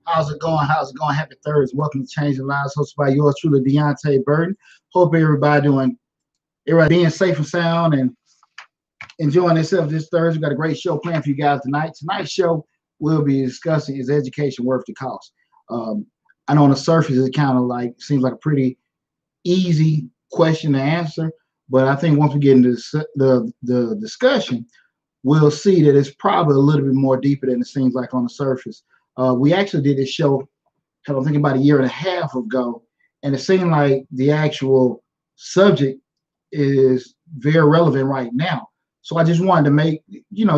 How's it going? How's it going? Happy Thursday. Welcome to Changing Lives, hosted by yours truly, Deonte Burden. Hope everybody being safe and sound and enjoying themselves this Thursday. We've got a great show planned for you guys tonight. Tonight's show we'll be discussing is education worth the cost. I know on the surface it kind of seems like a pretty easy question to answer, but I think once we get into the discussion, we'll see that it's probably a little bit more deeper than it seems like on the surface. We actually did this show, I think about a year and a half ago, and it seemed like the actual subject is very relevant right now. So I just wanted to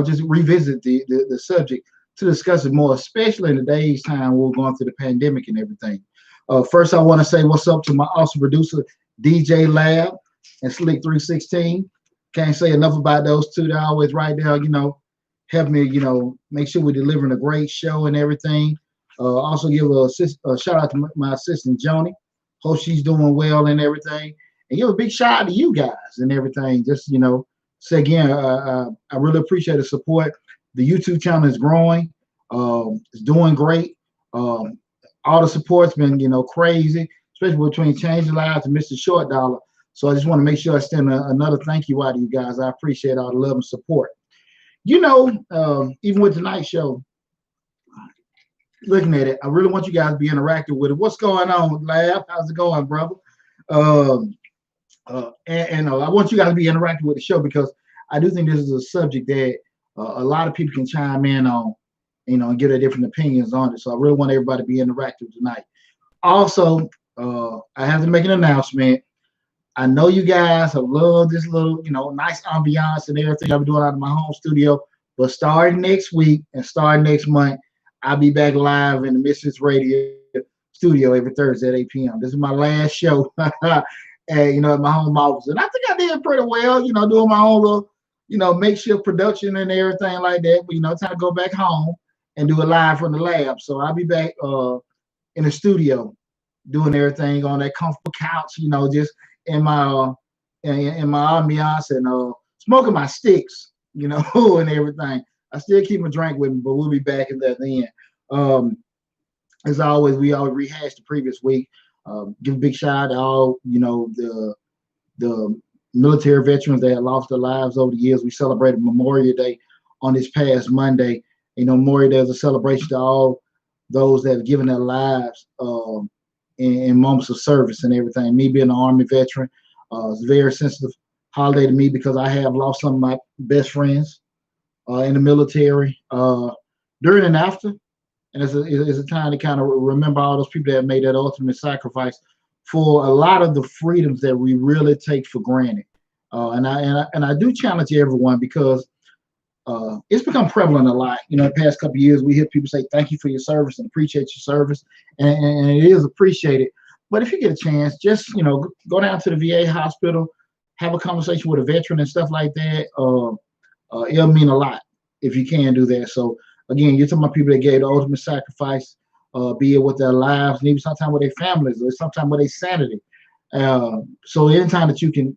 just revisit the subject to discuss it more, especially in today's time we're going through the pandemic and everything. First, I want to say what's up to my awesome producer, DJ Lab and Slick 316. Can't say enough about those two. They're always right there, help me, make sure we're delivering a great show and everything. Also give a shout out to my assistant, Joni. Hope she's doing well and everything. And give a big shout out to you guys and everything. Just, say again, I really appreciate the support. The YouTube channel is growing. It's doing great. All the support's been, crazy, especially between Changing Lives and Mr. Short Dollar. So I just want to make sure I send another thank you out to you guys. I appreciate all the love and support. Even with tonight's show, looking at it, I really want you guys to be interactive with it. What's going on, Lab? How's it going, brother? And I want you guys to be interactive with the show because I do think this is a subject that a lot of people can chime in on, and give their different opinions on it. So I really want everybody to be interactive tonight. Also, I have to make an announcement. I know you guys have loved this little, nice ambiance and everything I'll be doing out of my home studio. But starting next week and starting next month, I'll be back live in the Misfits Radio studio every Thursday at 8 p.m. This is my last show, at my home office. And I think I did pretty well, doing my own little, makeshift production and everything like that. But, time to go back home and do it live from the lab. So I'll be back in the studio doing everything on that comfortable couch, just in my ambiance and smoking my sticks, and everything. I still keep my drink with me, but we'll be back at that end. As always, we all rehashed the previous week. Give a big shout out to all, the military veterans that had lost their lives over the years. We celebrated Memorial Day on this past Monday. Memorial Day is a celebration to all those that have given their lives in moments of service and everything. Me being an Army veteran, it's a very sensitive holiday to me because I have lost some of my best friends in the military during and after. And it's a time to kind of remember all those people that have made that ultimate sacrifice for a lot of the freedoms that we really take for granted. And I do challenge everyone because it's become prevalent a lot. The past couple of years, we hear people say, thank you for your service and appreciate your service. And it is appreciated. But if you get a chance, just, go down to the VA hospital, have a conversation with a veteran and stuff like that. It'll mean a lot if you can do that. So, again, you're talking about people that gave the ultimate sacrifice, be it with their lives, and even sometimes with their families, or sometimes with their sanity. So anytime that you can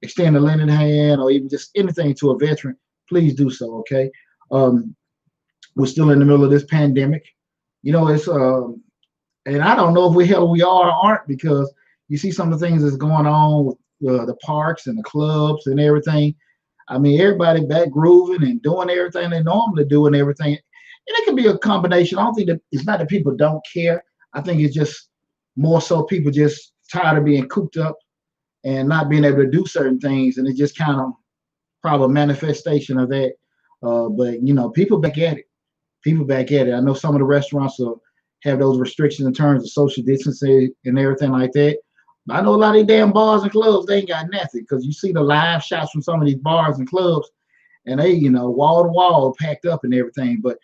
extend a lending hand or even just anything to a veteran, please do so, okay? We're still in the middle of this pandemic. It's and I don't know if we are or aren't, because you see some of the things that's going on with the parks and the clubs and everything. I mean, everybody back grooving and doing everything they normally do and everything. And it can be a combination. I don't think that it's not that people don't care. I think it's just more so people just tired of being cooped up and not being able to do certain things. And it's just kind of probably a manifestation of that. But, people back at it. People back at it. I know some of the restaurants have those restrictions in terms of social distancing and everything like that. But I know a lot of these damn bars and clubs, they ain't got nothing, because you see the live shots from some of these bars and clubs, and they, wall to wall packed up and everything. But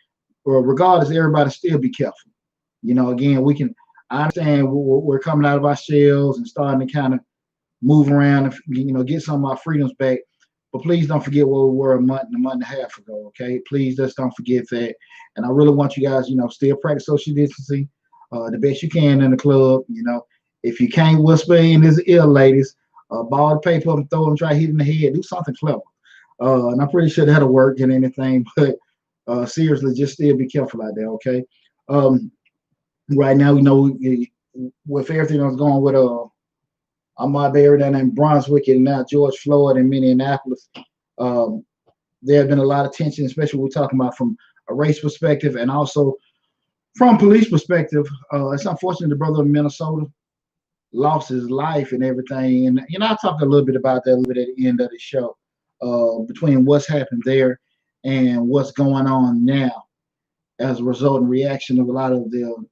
regardless, everybody still be careful. Again, I understand we're coming out of our shells and starting to kind of move around and, get some of our freedoms back. But please don't forget where we were a month and a half ago, okay? Please just don't forget that. And I really want you guys, still practice social distancing the best you can in the club. If you can't whisper in his ear, ladies, ball the paper up and throw him, try hitting the head, do something clever. And I'm pretty sure that'll work and anything, but seriously, just still be careful out there, okay? Right now, with everything that's going with Ahmaud Arbery down in Brunswick and now George Floyd in Minneapolis, there have been a lot of tension, especially when we're talking about from a race perspective and also from police perspective. It's unfortunate the brother in Minnesota lost his life and everything. And, I'll talk a little bit about that a little bit at the end of the show, between what's happened there and what's going on now as a result and reaction of a lot of the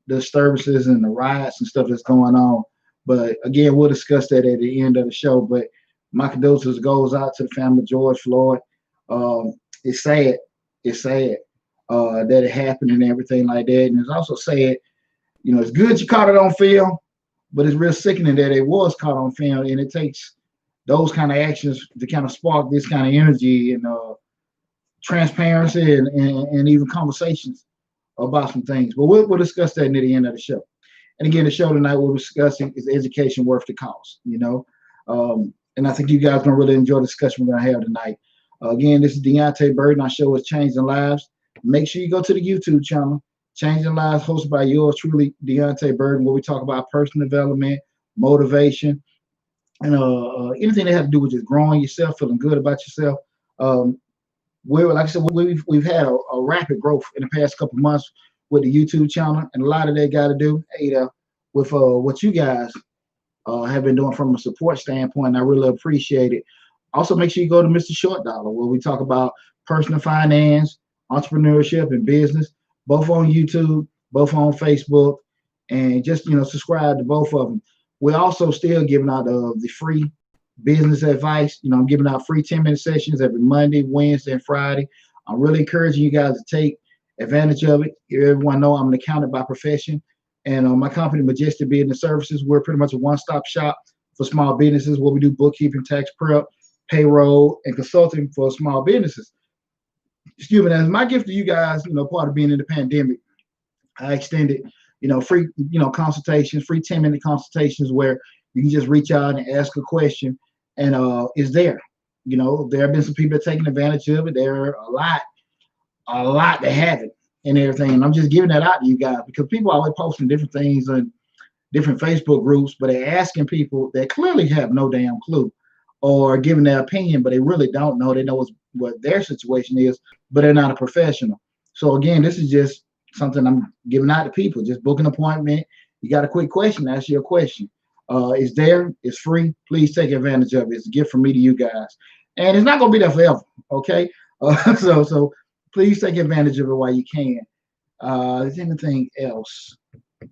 disturbances and the riots and stuff that's going on. But again, we'll discuss that at the end of the show. But my condolences goes out to the family of George Floyd. It's sad. It's sad that it happened and everything like that. And it's also sad, it's good you caught it on film, but it's real sickening that it was caught on film. And it takes those kind of actions to kind of spark this kind of energy and transparency and even conversations about some things. But we'll discuss that near the end of the show. And again, the show tonight we're discussing is education worth the cost, and I think you guys are going to really enjoy the discussion we're going to have tonight. Again, this is Deonte Burden. Our show is Changing Lives. Make sure you go to the YouTube channel, Changing Lives, hosted by yours truly, Deonte Burden, where we talk about personal development, motivation, and anything that has to do with just growing yourself, feeling good about yourself. Like I said, we've had a rapid growth in the past couple of months with the YouTube channel, and a lot of that got to do with what you guys have been doing from a support standpoint. I really appreciate it. Also, make sure you go to Mr. Short Dollar, where we talk about personal finance, entrepreneurship, and business, both on YouTube, both on Facebook, and just subscribe to both of them. We're also still giving out the free business advice. I'm giving out free 10-minute sessions every Monday, Wednesday, and Friday. I'm really encouraging you guys to take advantage of it. Everyone know I'm an accountant by profession, and my company, Majestic Business Services, we're pretty much a one-stop shop for small businesses where we do bookkeeping, tax prep, payroll, and consulting for small businesses. Excuse me. As my gift to you guys, part of being in the pandemic, I extended, free, consultations, free 10-minute consultations where you can just reach out and ask a question, and it's there. There have been some people that are taking advantage of it. There are a lot that have it and everything. And I'm just giving that out to you guys because people are always posting different things on different Facebook groups, but they're asking people that clearly have no damn clue or giving their opinion, but they really don't know. They know what their situation is, but they're not a professional. So again, this is just something I'm giving out to people. Just book an appointment. You got a quick question, ask you a question. It's there. It's free. Please take advantage of it. It's a gift from me to you guys. And it's not going to be there forever, okay? So please take advantage of it while you can. Is there anything else?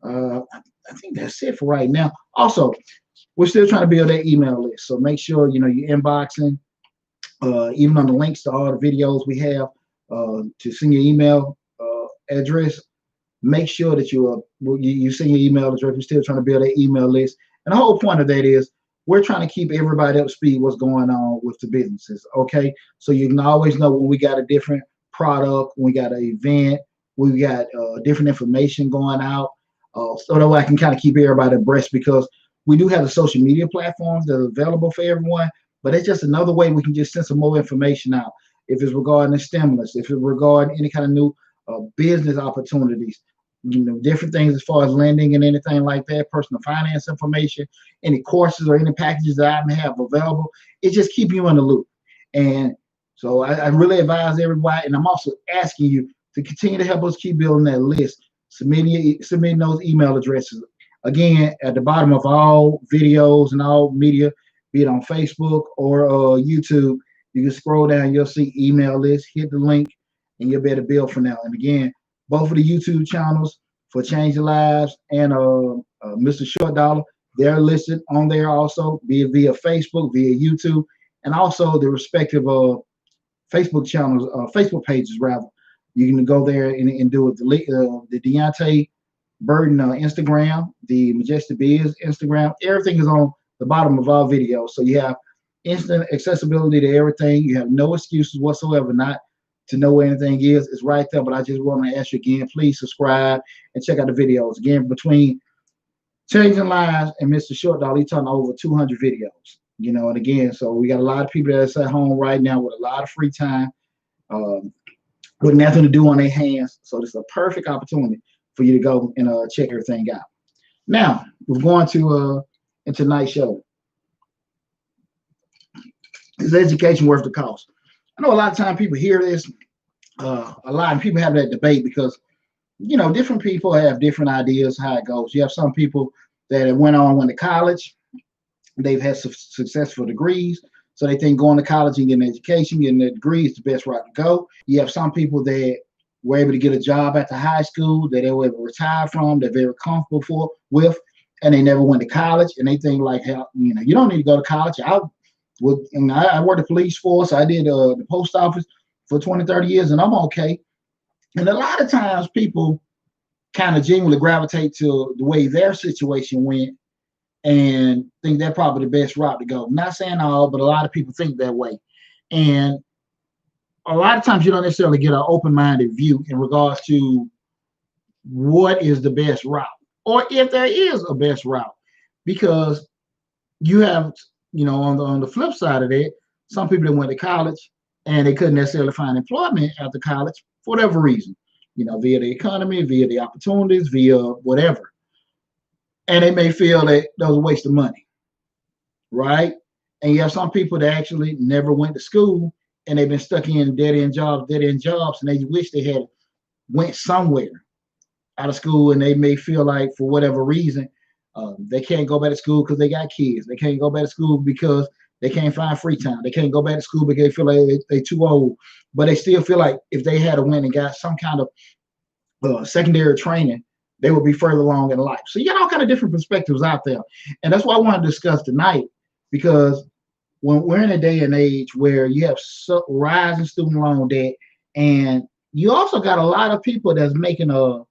I think that's it for right now. Also, we're still trying to build that email list. So make sure, you're inboxing, even on the links to all the videos we have to send your email address. Make sure that you send your email address. We're still trying to build that email list. And the whole point of that is we're trying to keep everybody up to speed what's going on with the businesses, okay? So you can always know when we got a different product, when we got an event, we got different information going out, so that way I can kind of keep everybody abreast, because we do have the social media platforms that are available for everyone, but it's just another way we can just send some more information out. If it's regarding the stimulus, if it's regarding any kind of new business opportunities, different things as far as lending and anything like that, personal finance information, any courses or any packages that I may have available, it just keeps you in the loop. And so I really advise everybody, and I'm also asking you to continue to help us keep building that list, submitting those email addresses. Again, at the bottom of all videos and all media, be it on Facebook or YouTube, you can scroll down, you'll see email list, hit the link, and you'll be able to build from now. And again, both of the YouTube channels for Changing Lives and Mr. Short Dollar, they're listed on there also, be it via Facebook, via YouTube, and also the respective Facebook channels, Facebook pages rather. You can go there and do it. The Deonte Burden Instagram, the Majestic Biz Instagram, everything is on the bottom of our videos. So you have instant accessibility to everything. You have no excuses whatsoever not to know where anything is. It's right there. But I just want to ask you again, please subscribe and check out the videos. Again, between Changing Lives and Mr. Short Dog, he's talking over 200 videos. And again, so we got a lot of people that's at home right now with a lot of free time, with nothing to do on their hands. So this is a perfect opportunity for you to go and check everything out. Now, we're going to tonight's show. Is education worth the cost? I know a lot of times people hear this, a lot of people have that debate because, different people have different ideas how it goes. You have some people that went to college, they've had successful degrees, so they think going to college and getting an education, getting a degree is the best route to go. You have some people that were able to get a job after high school that they were able to retire from, they're very comfortable with, and they never went to college, and they think like, hell, you don't need to go to college. I worked the police force, I did the post office for 20, 30 years, and I'm okay. And a lot of times people kind of genuinely gravitate to the way their situation went and think that's probably the best route to go. I'm not saying all, but a lot of people think that way. And a lot of times you don't necessarily get an open-minded view in regards to what is the best route, or if there is a best route, because you have, on the flip side of that, some people that went to college and they couldn't necessarily find employment after college for whatever reason, via the economy, via the opportunities, via whatever. And they may feel that that was a waste of money, right? And you have some people that actually never went to school and they've been stuck in dead-end jobs, and they wish they had went somewhere out of school, and they may feel like for whatever reason, they can't go back to school because they got kids. They can't go back to school because they can't find free time. They can't go back to school because they feel like they're too old. But they still feel like if they had went and got some kind of secondary training, they would be further along in life. So you got all kind of different perspectives out there. And that's what I want to discuss tonight, because when we're in a day and age where you have rising student loan debt, and you also got a lot of people that's making a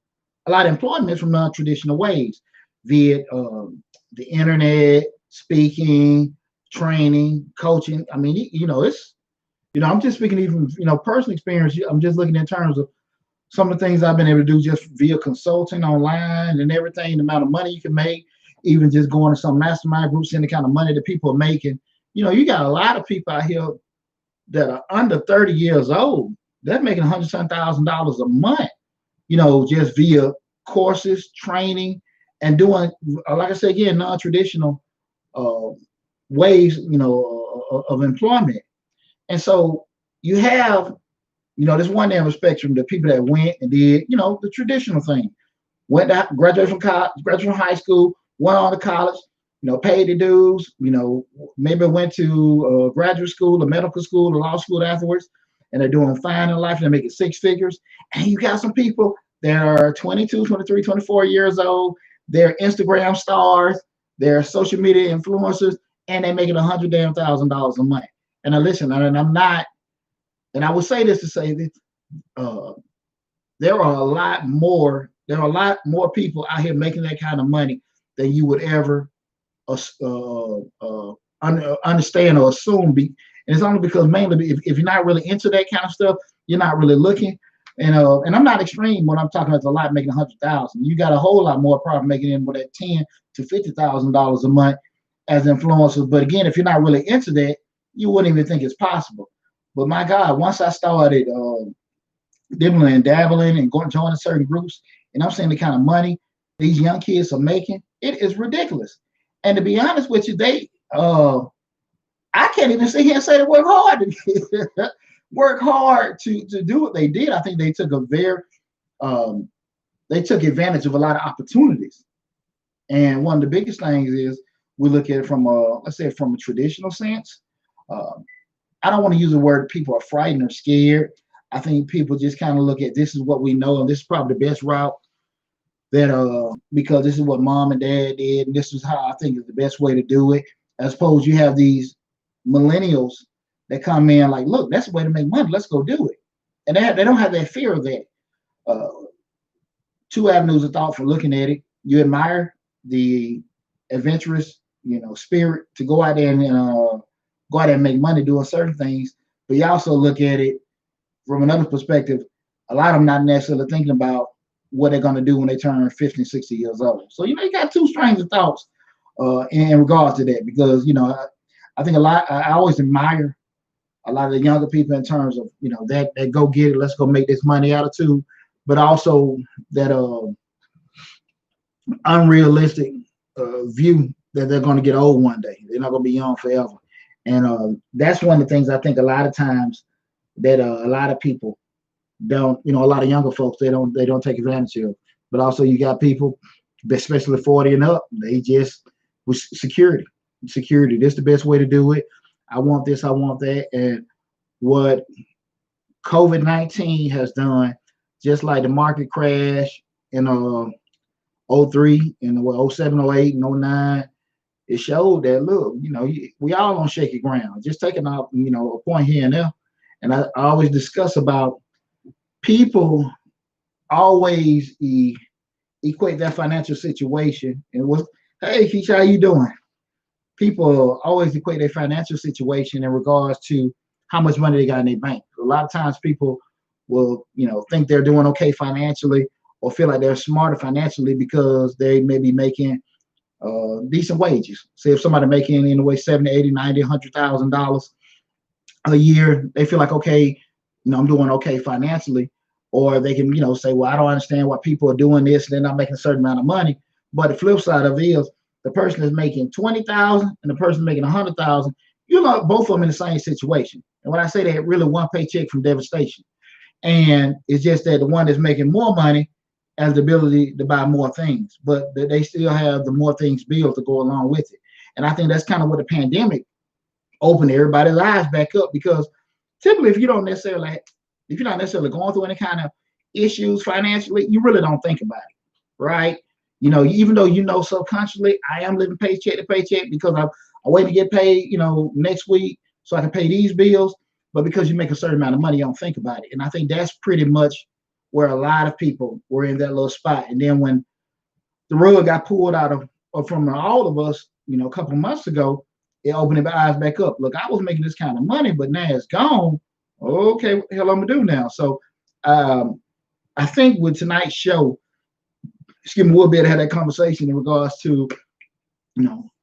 lot of employment from non-traditional ways, via the internet, speaking, training, coaching. I mean, it's, I'm just speaking even, personal experience. I'm just looking in terms of some of the things I've been able to do just via consulting online and everything, the amount of money you can make, even just going to some mastermind groups, and the kind of money that people are making. You got a lot of people out here that are under 30 years old. They're making $100,000 a month, just via courses, training, and doing, like I said again, non-traditional ways, of employment. And so you have, this one end of the spectrum, the people that went and did, the traditional thing, went to graduate from college, graduate from high school, went on to college, paid the dues, maybe went to graduate school, or medical school, or law school afterwards, and they're doing fine in life, and they're making six figures. And you got some people that are 22, 23, 24 years old, they're Instagram stars, they're social media influencers, and they're making $100,000 a month. And now listen, and I'm not, and I would say this to say that there are a lot more people out here making that kind of money than you would ever understand or assume. And it's only because mainly if you're not really into that kind of stuff, you're not really looking. And I'm not extreme when I'm talking about a lot making $100,000. You got a whole lot more probably making in with that $10,000 to $50,000 a month as influencers. But again, if you're not really into that, you wouldn't even think it's possible. But my God, once I started dibbling and dabbling and joining certain groups, and I'm seeing the kind of money these young kids are making, it is ridiculous. And to be honest with you, I can't even sit here and say they work hard to do what they did. I think they took they took advantage of a lot of opportunities. And one of the biggest things is we look at it from let's say from a traditional sense. I don't want to use the word people are frightened or scared. I think people just kind of look at, this is what we know, and this is probably the best route that because this is what mom and dad did, and this is how I think is the best way to do it. As opposed, you have these millennials They come in like, look, that's the way to make money. Let's go do it. And they don't have that fear of that. Uh, Two avenues of thought for looking at it. You admire the adventurous, spirit to go out there and go out there and make money doing certain things. But you also look at it from another perspective. A lot of them not necessarily thinking about what they're going to do when they turn 50, 60 years old. So, you got two strains of thoughts in regards to that, because, I think I always admire a lot of the younger people in terms of, that go get it, let's go make this money attitude, but also that unrealistic view that they're going to get old one day. They're not going to be young forever. And that's one of the things I think a lot of times that a lot of people don't, a lot of younger folks, they don't take advantage of. But also you got people, especially 40 and up, they just with security. This is the best way to do it. I want this, I want that. And what COVID-19 has done, just like the market crash in 03 and 07, 08, and 09, it showed that, look, we all on shaky ground. Just taking off, a point here and there. And I always discuss about people always equate their financial situation and hey, Keisha, how you doing? People always equate their financial situation in regards to how much money they got in their bank. A lot of times people will, think they're doing okay financially or feel like they're smarter financially because they may be making decent wages. Say if somebody making anyway 70, 80, 90, $100,000 a year, they feel like, okay, I'm doing okay financially. Or they can, say, well, I don't understand why people are doing this. They're not making a certain amount of money. But the flip side of it is the person is making 20,000 and the person making 100,000. Both of them in the same situation. And when I say that, really one paycheck from devastation. And it's just that the one that's making more money has the ability to buy more things, but they still have the more things bills to go along with it. And I think that's kind of what the pandemic opened everybody's eyes back up, because typically if you're not necessarily going through any kind of issues financially, you really don't think about it, right? Even though subconsciously I am living paycheck to paycheck because I'm waiting to get paid, next week so I can pay these bills. But because you make a certain amount of money, you don't think about it. And I think that's pretty much where a lot of people were in that little spot. And then when the rug got pulled out of from all of us, a couple of months ago, it opened their eyes back up. Look, I was making this kind of money, but now it's gone. Okay, what the hell I'm gonna do now? So I think with tonight's show, we'll be able to have that conversation in regards to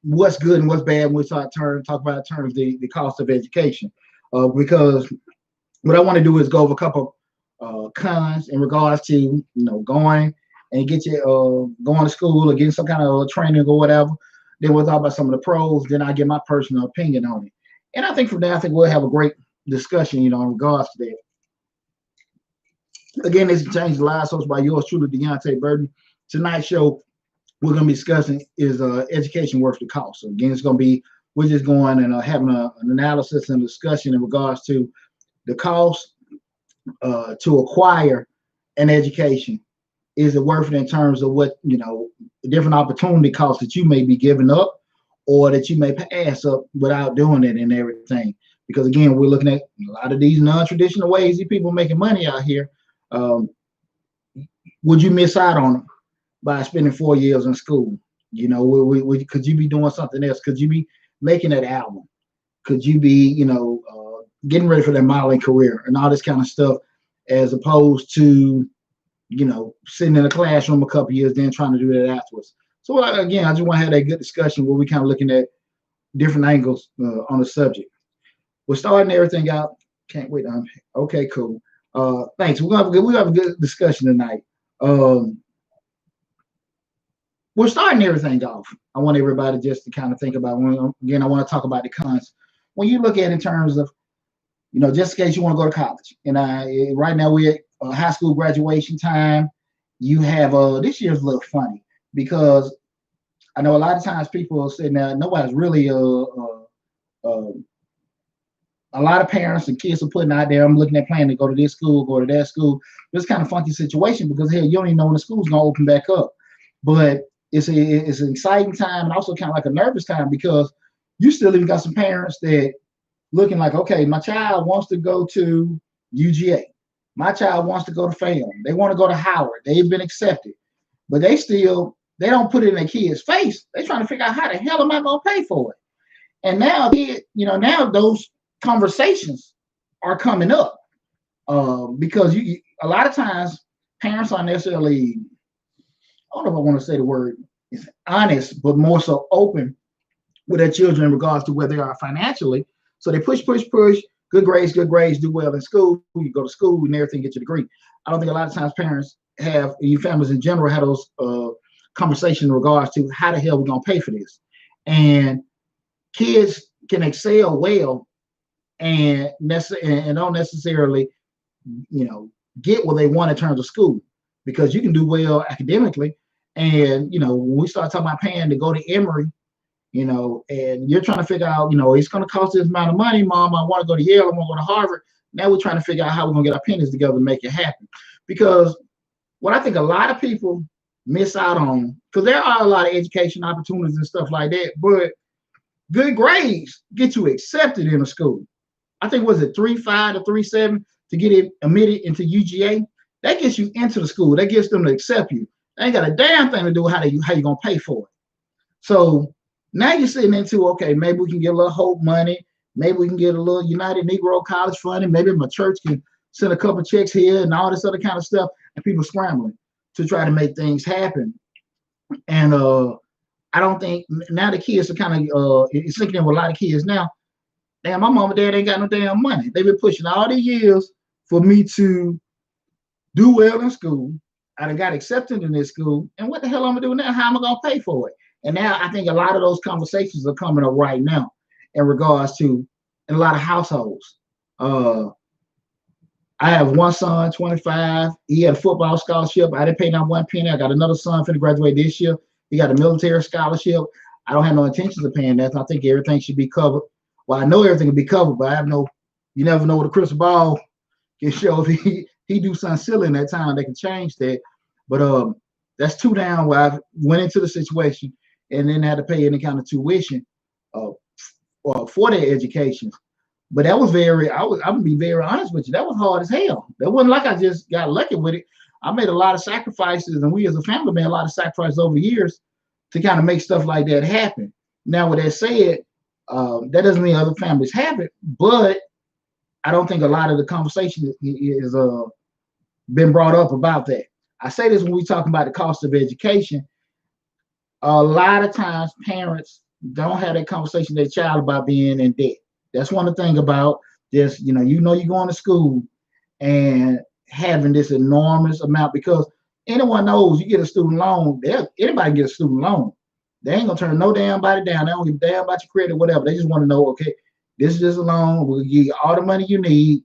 what's good and what's bad when we talk about in terms of the cost of education. Because what I want to do is go over a couple cons in regards to going and get you going to school or getting some kind of training or whatever. Then we'll talk about some of the pros. Then I give my personal opinion on it. And I think from there, we'll have a great discussion, in regards to that. Again, this is Change the Lives, hosted by yours truly, Deonte Burden. Tonight's show, we're going to be discussing is education worth the cost. So again, we're just going and having an analysis and discussion in regards to the cost to acquire an education. Is it worth it in terms of what, the different opportunity costs that you may be giving up or that you may pass up without doing it and everything? Because again, we're looking at a lot of these non-traditional ways these people making money out here. Would you miss out on them by spending 4 years in school? Could you be doing something else? Could you be making that album? Could you be, getting ready for that modeling career and all this kind of stuff, as opposed to, sitting in a classroom a couple of years, then trying to do that afterwards? So again, I just want to have that good discussion where we kind of looking at different angles on the subject. We're starting everything out. Can't wait. Okay, cool. Thanks. We're gonna have a good discussion tonight. We're starting everything off. I want everybody just to kind of think about, again, I want to talk about the cons. When you look at it in terms of, just in case you want to go to college, and right now we're at high school graduation time. You have this year's a little funny because I know a lot of times people are saying that nobody's really a lot of parents and kids are putting out there, I'm looking at planning to go to this school, go to that school. It's kind of funky situation because hell, you don't even know when the school's gonna open back up. But it's an exciting time and also kind of like a nervous time because you still even got some parents that looking like, okay, my child wants to go to UGA. My child wants to go to FAM. They want to go to Howard. They've been accepted, but they don't put it in their kid's face. They're trying to figure out how the hell am I going to pay for it? And now, now those conversations are coming up because a lot of times parents aren't necessarily, I don't know if I want to say the word is honest, but more so open with their children in regards to where they are financially. So they push, good grades, do well in school. You go to school and everything, get your degree. I don't think a lot of times parents have, and families in general, have those conversations in regards to how the hell we're going to pay for this. And kids can excel well and don't necessarily, get what they want in terms of school, because you can do well academically. And, when we start talking about paying to go to Emory, and you're trying to figure out, it's going to cost this amount of money, Mom. I want to go to Yale. I want to go to Harvard. Now we're trying to figure out how we're going to get our pennies together to make it happen. Because what I think a lot of people miss out on, because there are a lot of education opportunities and stuff like that, but good grades get you accepted in a school. I think, was it 3.5 to 3.7 to get it admitted into UGA? That gets you into the school. That gets them to accept you. They ain't got a damn thing to do with how you going to pay for it. So now you're sitting into, okay, maybe we can get a little Hope money. Maybe we can get a little United Negro College funding. Maybe my church can send a couple checks here and all this other kind of stuff. And people scrambling to try to make things happen. And I don't think now the kids are kind of, it's sinking in with a lot of kids now. Damn, my mom and dad ain't got no damn money. They've been pushing all the years for me to do well in school. I done got accepted in this school. And what the hell am I doing now? How am I going to pay for it? And now I think a lot of those conversations are coming up right now in regards to in a lot of households. I have one son, 25. He had a football scholarship. I didn't pay not one penny. I got another son finna graduate this year. He got a military scholarship. I don't have no intentions of paying that. I think everything should be covered. Well, I know everything will be covered, but you never know what a crystal ball can show. If he do something silly in that time, they can change that. But that's two down where I went into the situation and then had to pay any kind of tuition for their education. But that was I'm gonna be very honest with you. That was hard as hell. That wasn't like I just got lucky with it. I made a lot of sacrifices, and we as a family made a lot of sacrifices over years to kind of make stuff like that happen. Now, with that said, that doesn't mean other families have it, but I don't think a lot of the conversation is been brought up about that. I say this when we talk about the cost of education. A lot of times parents don't have that conversation with their child about being in debt. That's one thing about this, you're going to school and having this enormous amount, because anyone knows you get a student loan, anybody get a student loan. They ain't gonna turn no damn body down. They don't give a damn about your credit, whatever. They just want to know, okay, this is just a loan. We'll give you all the money you need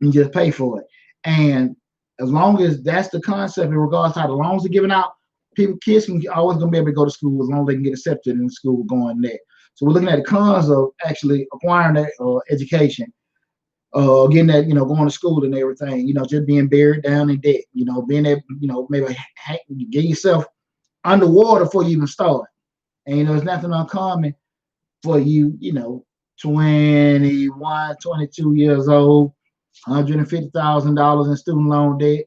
and just pay for it. And as long as that's the concept in regards to how the loans are given out, kids can always gonna be able to go to school as long as they can get accepted in school going there. So we're looking at the cons of actually acquiring that education, getting that, going to school and everything, just being buried down in debt, being able, maybe get yourself underwater before you even start. And, it's nothing uncommon for you, 21, 22 years old, $150,000 in student loan debt.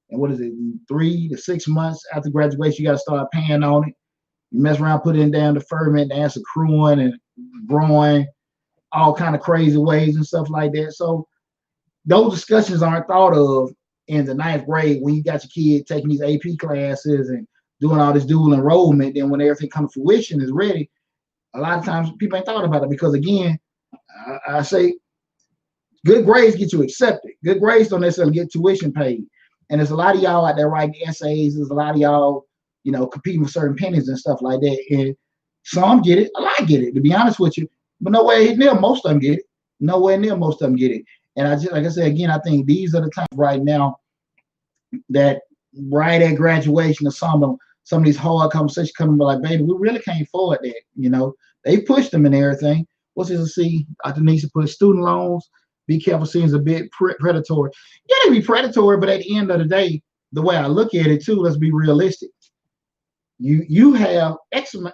And what is it, 3 to 6 months after graduation, you got to start paying on it. You mess around, put in down deferment, and that's accruing and growing all kind of crazy ways and stuff like that. So those discussions aren't thought of in the 9th grade when you got your kid taking these AP classes and doing all this dual enrollment. Then when everything comes to fruition is ready, a lot of times people ain't thought about it because, again, I say good grades get you accepted. Good grades don't necessarily get tuition paid. And there's a lot of y'all out there writing essays. There's a lot of y'all, competing with certain pennies and stuff like that. And some get it, a lot get it, to be honest with you. But nowhere near most of them get it. Nowhere near most of them get it. And I just, like I said, again, I think these are the times right now that right at graduation of some of these hard conversations coming, like, baby, we really can't afford that. They pushed them and everything. What's this to see? Dr. Nisha put student loans. Be careful, seems a bit predatory. Yeah, they be predatory, but at the end of the day, the way I look at it too, let's be realistic. You have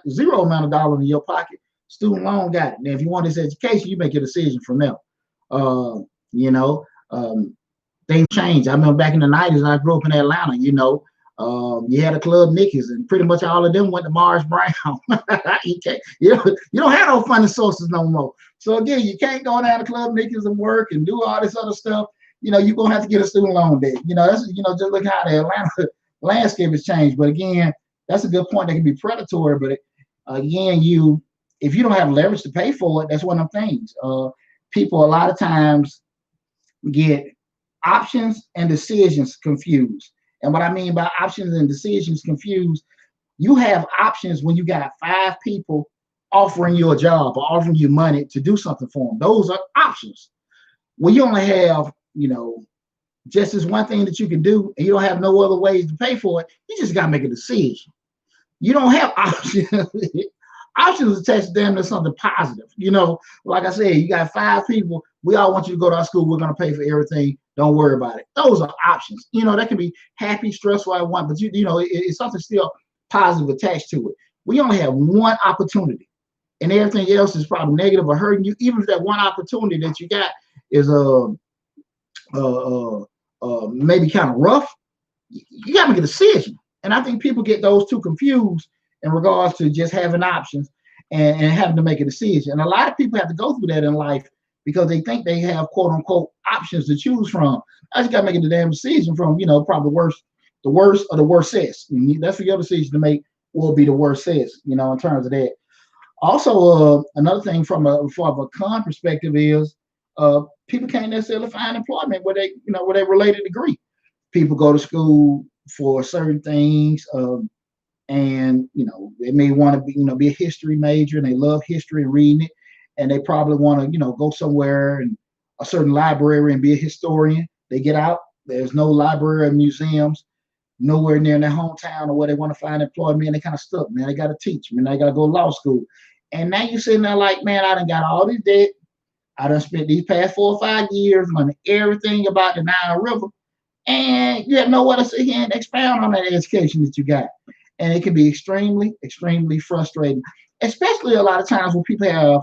zero amount of dollars in your pocket Student loan got it. Now, if you want this education, you make a decision from there. You know, things change. I remember back in the 90s, I grew up in Atlanta, you had a Club Nickies, and pretty much all of them went to Mars Brown. You don't have no funding sources no more. So again, you can't go down to Club Nickies and work and do all this other stuff. You're gonna have to get a student loan debt. That's just look how the Atlanta landscape has changed. But again, that's a good point. That can be predatory, but again, if you don't have leverage to pay for it, that's one of the things. People a lot of times get options and decisions confused. And what I mean by options and decisions confused, you have options when you got 5 people offering you a job or offering you money to do something for them. Those are options. When you only have, just this one thing that you can do, and you don't have no other ways to pay for it, you just got to make a decision. You don't have options. Options attached to them to something positive. Like I said, you got 5 people. We all want you to go to our school. We're going to pay for everything. Don't worry about it. Those are options. That can be happy, stressful, I want, but it's something still positive attached to it. We only have one opportunity, and everything else is probably negative or hurting you. Even if that one opportunity that you got is maybe kind of rough, you got to make a decision. And I think people get those two confused in regards to just having options and having to make a decision. And a lot of people have to go through that in life because they think they have quote unquote options to choose from. I just got to make a damn decision from, probably the worst or the worst cess. That's for your decision to make will be the worst cess, in terms of that. Also, another thing from a con perspective is people can't necessarily find employment where they related degree. People go to school for certain things, and they may want to be a history major, and they love history and reading it, and they probably want to go somewhere and a certain library and be a historian. They get out, there's no library or museums nowhere near their hometown or where they want to find employment, and they kind of stuck, man. They got to teach, man. They got to go to law school. And now you're sitting there like, man, I done got all this debt. I done spent these past 4 or 5 years learning everything about the Nile River, and you have nowhere to sit here and expound on that education that you got. And it can be extremely, extremely frustrating, especially a lot of times when people have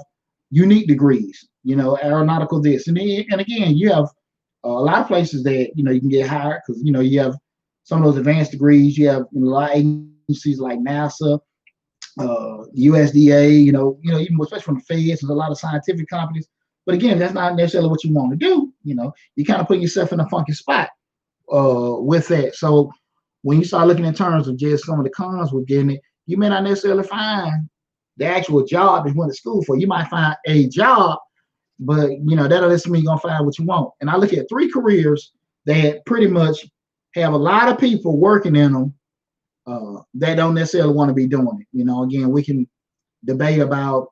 unique degrees, aeronautical this. And again, you have a lot of places that, you can get hired because, you have some of those advanced degrees. You have a lot of agencies like NASA, USDA, even especially from the feds, there's a lot of scientific companies. But again, that's not necessarily what you want to do. You kind of put yourself in a funky spot with that. So when you start looking in terms of just some of the cons with getting it, you may not necessarily find the actual job that you went to school for. You might find a job, but that doesn't mean you're gonna find what you want. And I look at 3 careers that pretty much have a lot of people working in them that don't necessarily want to be doing it. Again, we can debate about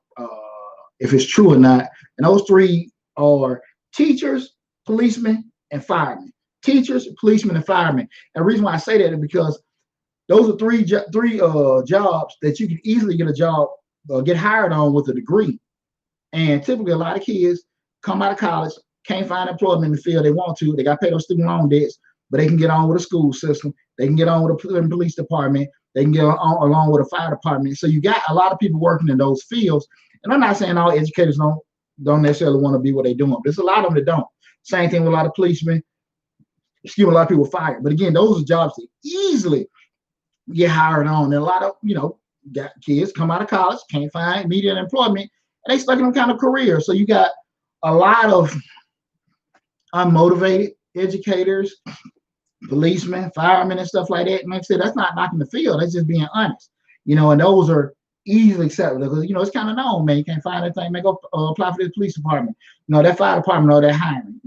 if it's true or not. And those 3 are teachers, policemen, and firemen. Teachers, policemen, and firemen. And the reason why I say that is because those are three jobs that you can easily get a job, get hired on with a degree. And typically, a lot of kids come out of college, can't find employment in the field they want to. They got to pay those student loan debts, but they can get on with a school system. They can get on with a police department. They can get on along with a fire department. So you got a lot of people working in those fields. And I'm not saying all educators don't necessarily want to be what they're doing. There's a lot of them that don't. Same thing with a lot of policemen. A lot of people fired. But again, those are jobs that easily get hired on. And a lot of, got kids come out of college, can't find immediate employment, and they stuck in them kind of career. So you got a lot of unmotivated educators, policemen, firemen, and stuff like that. And like I said, that's not knocking the field. That's just being honest. And those are easily acceptable because, it's kind of known, man. You can't find anything, man, go apply for this police department. That fire department, they're hiring.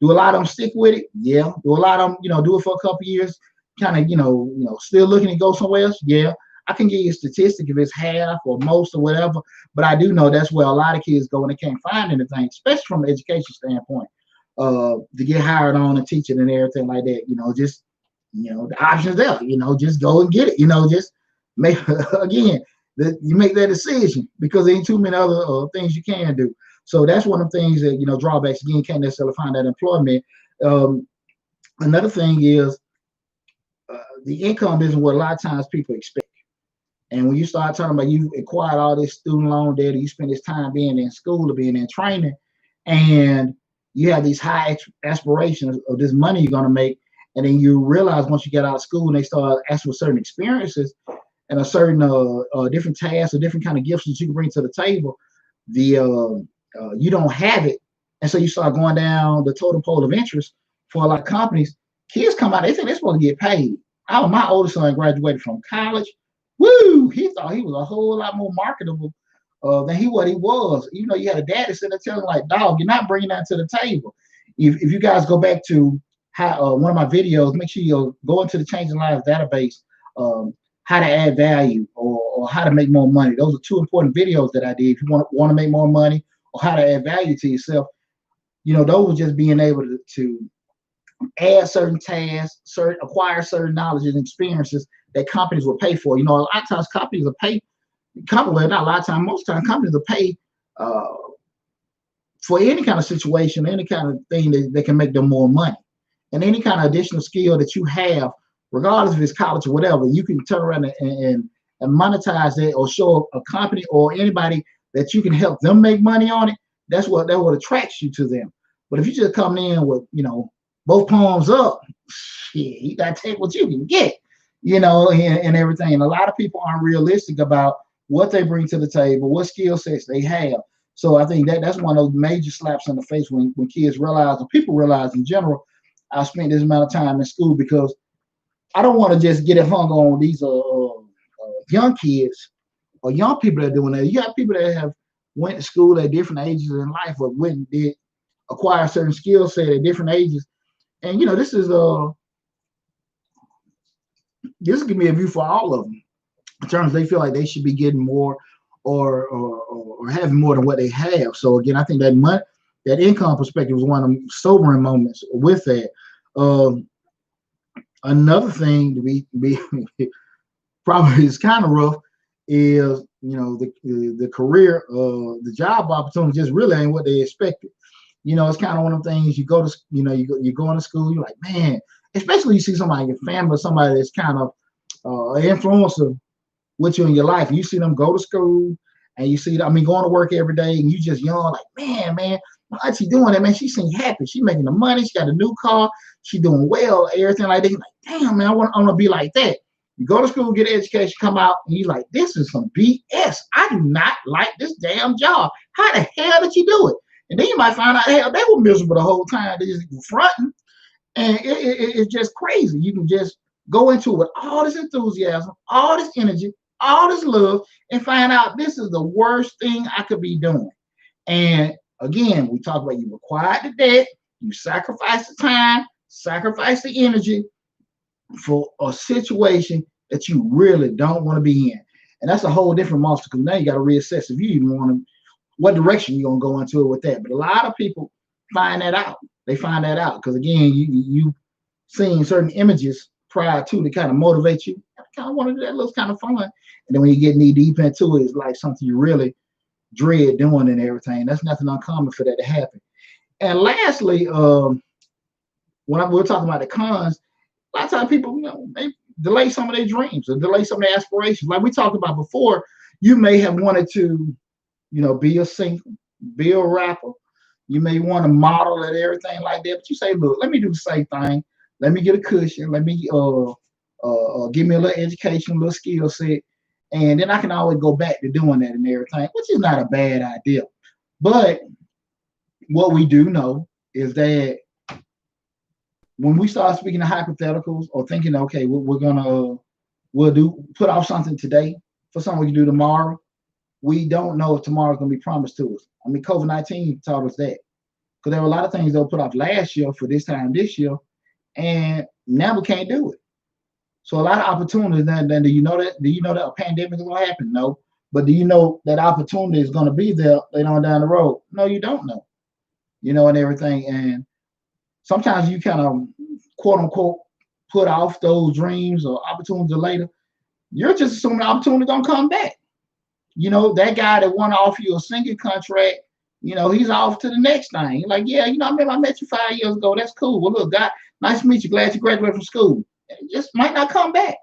Do a lot of them stick with it? Yeah. Do a lot of them, do it for a couple of years, kind of, still looking to go somewhere else? Yeah. I can give you a statistic if it's half or most or whatever, but I do know that's where a lot of kids go when they can't find anything, especially from an education standpoint, to get hired on and teaching and everything like that. The options there, just go and get it, just make, again, you make that decision because there ain't too many other things you can do. So that's one of the things that, drawbacks. Again, you can't necessarily find that employment. Another thing is the income isn't what a lot of times people expect. And when you start talking about you acquired all this student loan debt, you spend this time being in school or being in training, and you have these high aspirations of this money you're going to make, and then you realize once you get out of school and they start asking for certain experiences and a certain different tasks or different kind of gifts that you can bring to the table, you don't have it, and so you start going down the totem pole of interest for a lot of companies. Kids come out, they think they're supposed to get paid. My oldest son graduated from college. Woo! He thought he was a whole lot more marketable than what he was. You know, you had a daddy sitting there telling him, like, dog, you're not bringing that to the table. If you guys go back to how one of my videos, make sure you go into the Changing Lives database, how to add value or how to make more money. Those are two important videos that I did. If you want to make more money or how to add value to yourself, you know, those were just being able to add certain tasks, acquire certain knowledge and experiences that companies will pay for. You know, a lot of times companies will pay, well, not a lot of times, most times companies will pay for any kind of situation, any kind of thing that can make them more money. And any kind of additional skill that you have, regardless if it's college or whatever, you can turn around and monetize it or show a company or anybody that you can help them make money on it. That's what attracts you to them. But if you just come in with, you know, both palms up, shit, you got to take what you can get, you know, and everything. And a lot of people aren't realistic about what they bring to the table, what skill sets they have. So I think that's one of those major slaps in the face when kids realize, or people realize in general, I spent this amount of time in school, because I don't want to just get it hung on these young kids or young people that are doing that. You have people that have went to school at different ages in life, or went and did acquire certain skill set at different ages. And you know, this is gonna be a view for all of them in terms of they feel like they should be getting more or having more than what they have. So again, I think that income perspective was one of the sobering moments with that. Another thing to be probably is kind of rough is, you know, the career, the job opportunity just really ain't what they expected. You know, it's kind of one of the things you go to, you know, you go into school, you're like, man, especially you see somebody in your family, somebody that's kind of an influencer with you in your life, and you see them go to school, and you see, going to work every day, and you just young, like, man, what's she doing that, man? She seems happy. She making the money. She got a new car. She doing well, everything like that. You're like, damn, man, I want to be like that. You go to school, get an education, come out, and you're like, this is some BS. I do not like this damn job. How the hell did you do it? And then you might find out, hell, they were miserable the whole time. They just fronting. And it's just crazy. You can just go into it with all this enthusiasm, all this energy, all this love, and find out this is the worst thing I could be doing. And again, we talk about you acquired the debt, you sacrifice the time, sacrifice the energy for a situation that you really don't want to be in. And that's a whole different monster, because now you got to reassess if you even want to, what direction you're going to go into it with that. But a lot of people find that out. They find that out because, again, you seen certain images prior to kind of motivate you. I kind of want to do that. Looks kind of fun. And then when you get knee deep into it, it's like something you really dread doing and everything. That's nothing uncommon for that to happen. And lastly, when we're talking about the cons, a lot of times people, you know, they delay some of their dreams or delay some of their aspirations. Like we talked about before, you may have wanted to, you know, be a singer, be a rapper. You may want to model and everything like that. But you say, look, let me do the same thing. Let me get a cushion. Let me give me a little education, a little skill set. And then I can always go back to doing that and everything, which is not a bad idea. But what we do know is that when we start speaking of hypotheticals or thinking, okay, we'll put off something today for something we can do tomorrow, we don't know if tomorrow's going to be promised to us. COVID-19 taught us that, because there were a lot of things that were put off last year for this time this year, and now we can't do it. So a lot of opportunities. Then do you know that a pandemic is going to happen? No. But do you know that opportunity is going to be there later on down the road? No, you don't know. You know, and everything. And sometimes you kind of, quote unquote, put off those dreams or opportunities later. You're just assuming the opportunity don't come back. You know, that guy that want to offer you a singing contract, you know, he's off to the next thing. You're like, yeah, you know, I met you 5 years ago. That's cool. Well, look, guy, nice to meet you. Glad you graduated from school. It just might not come back.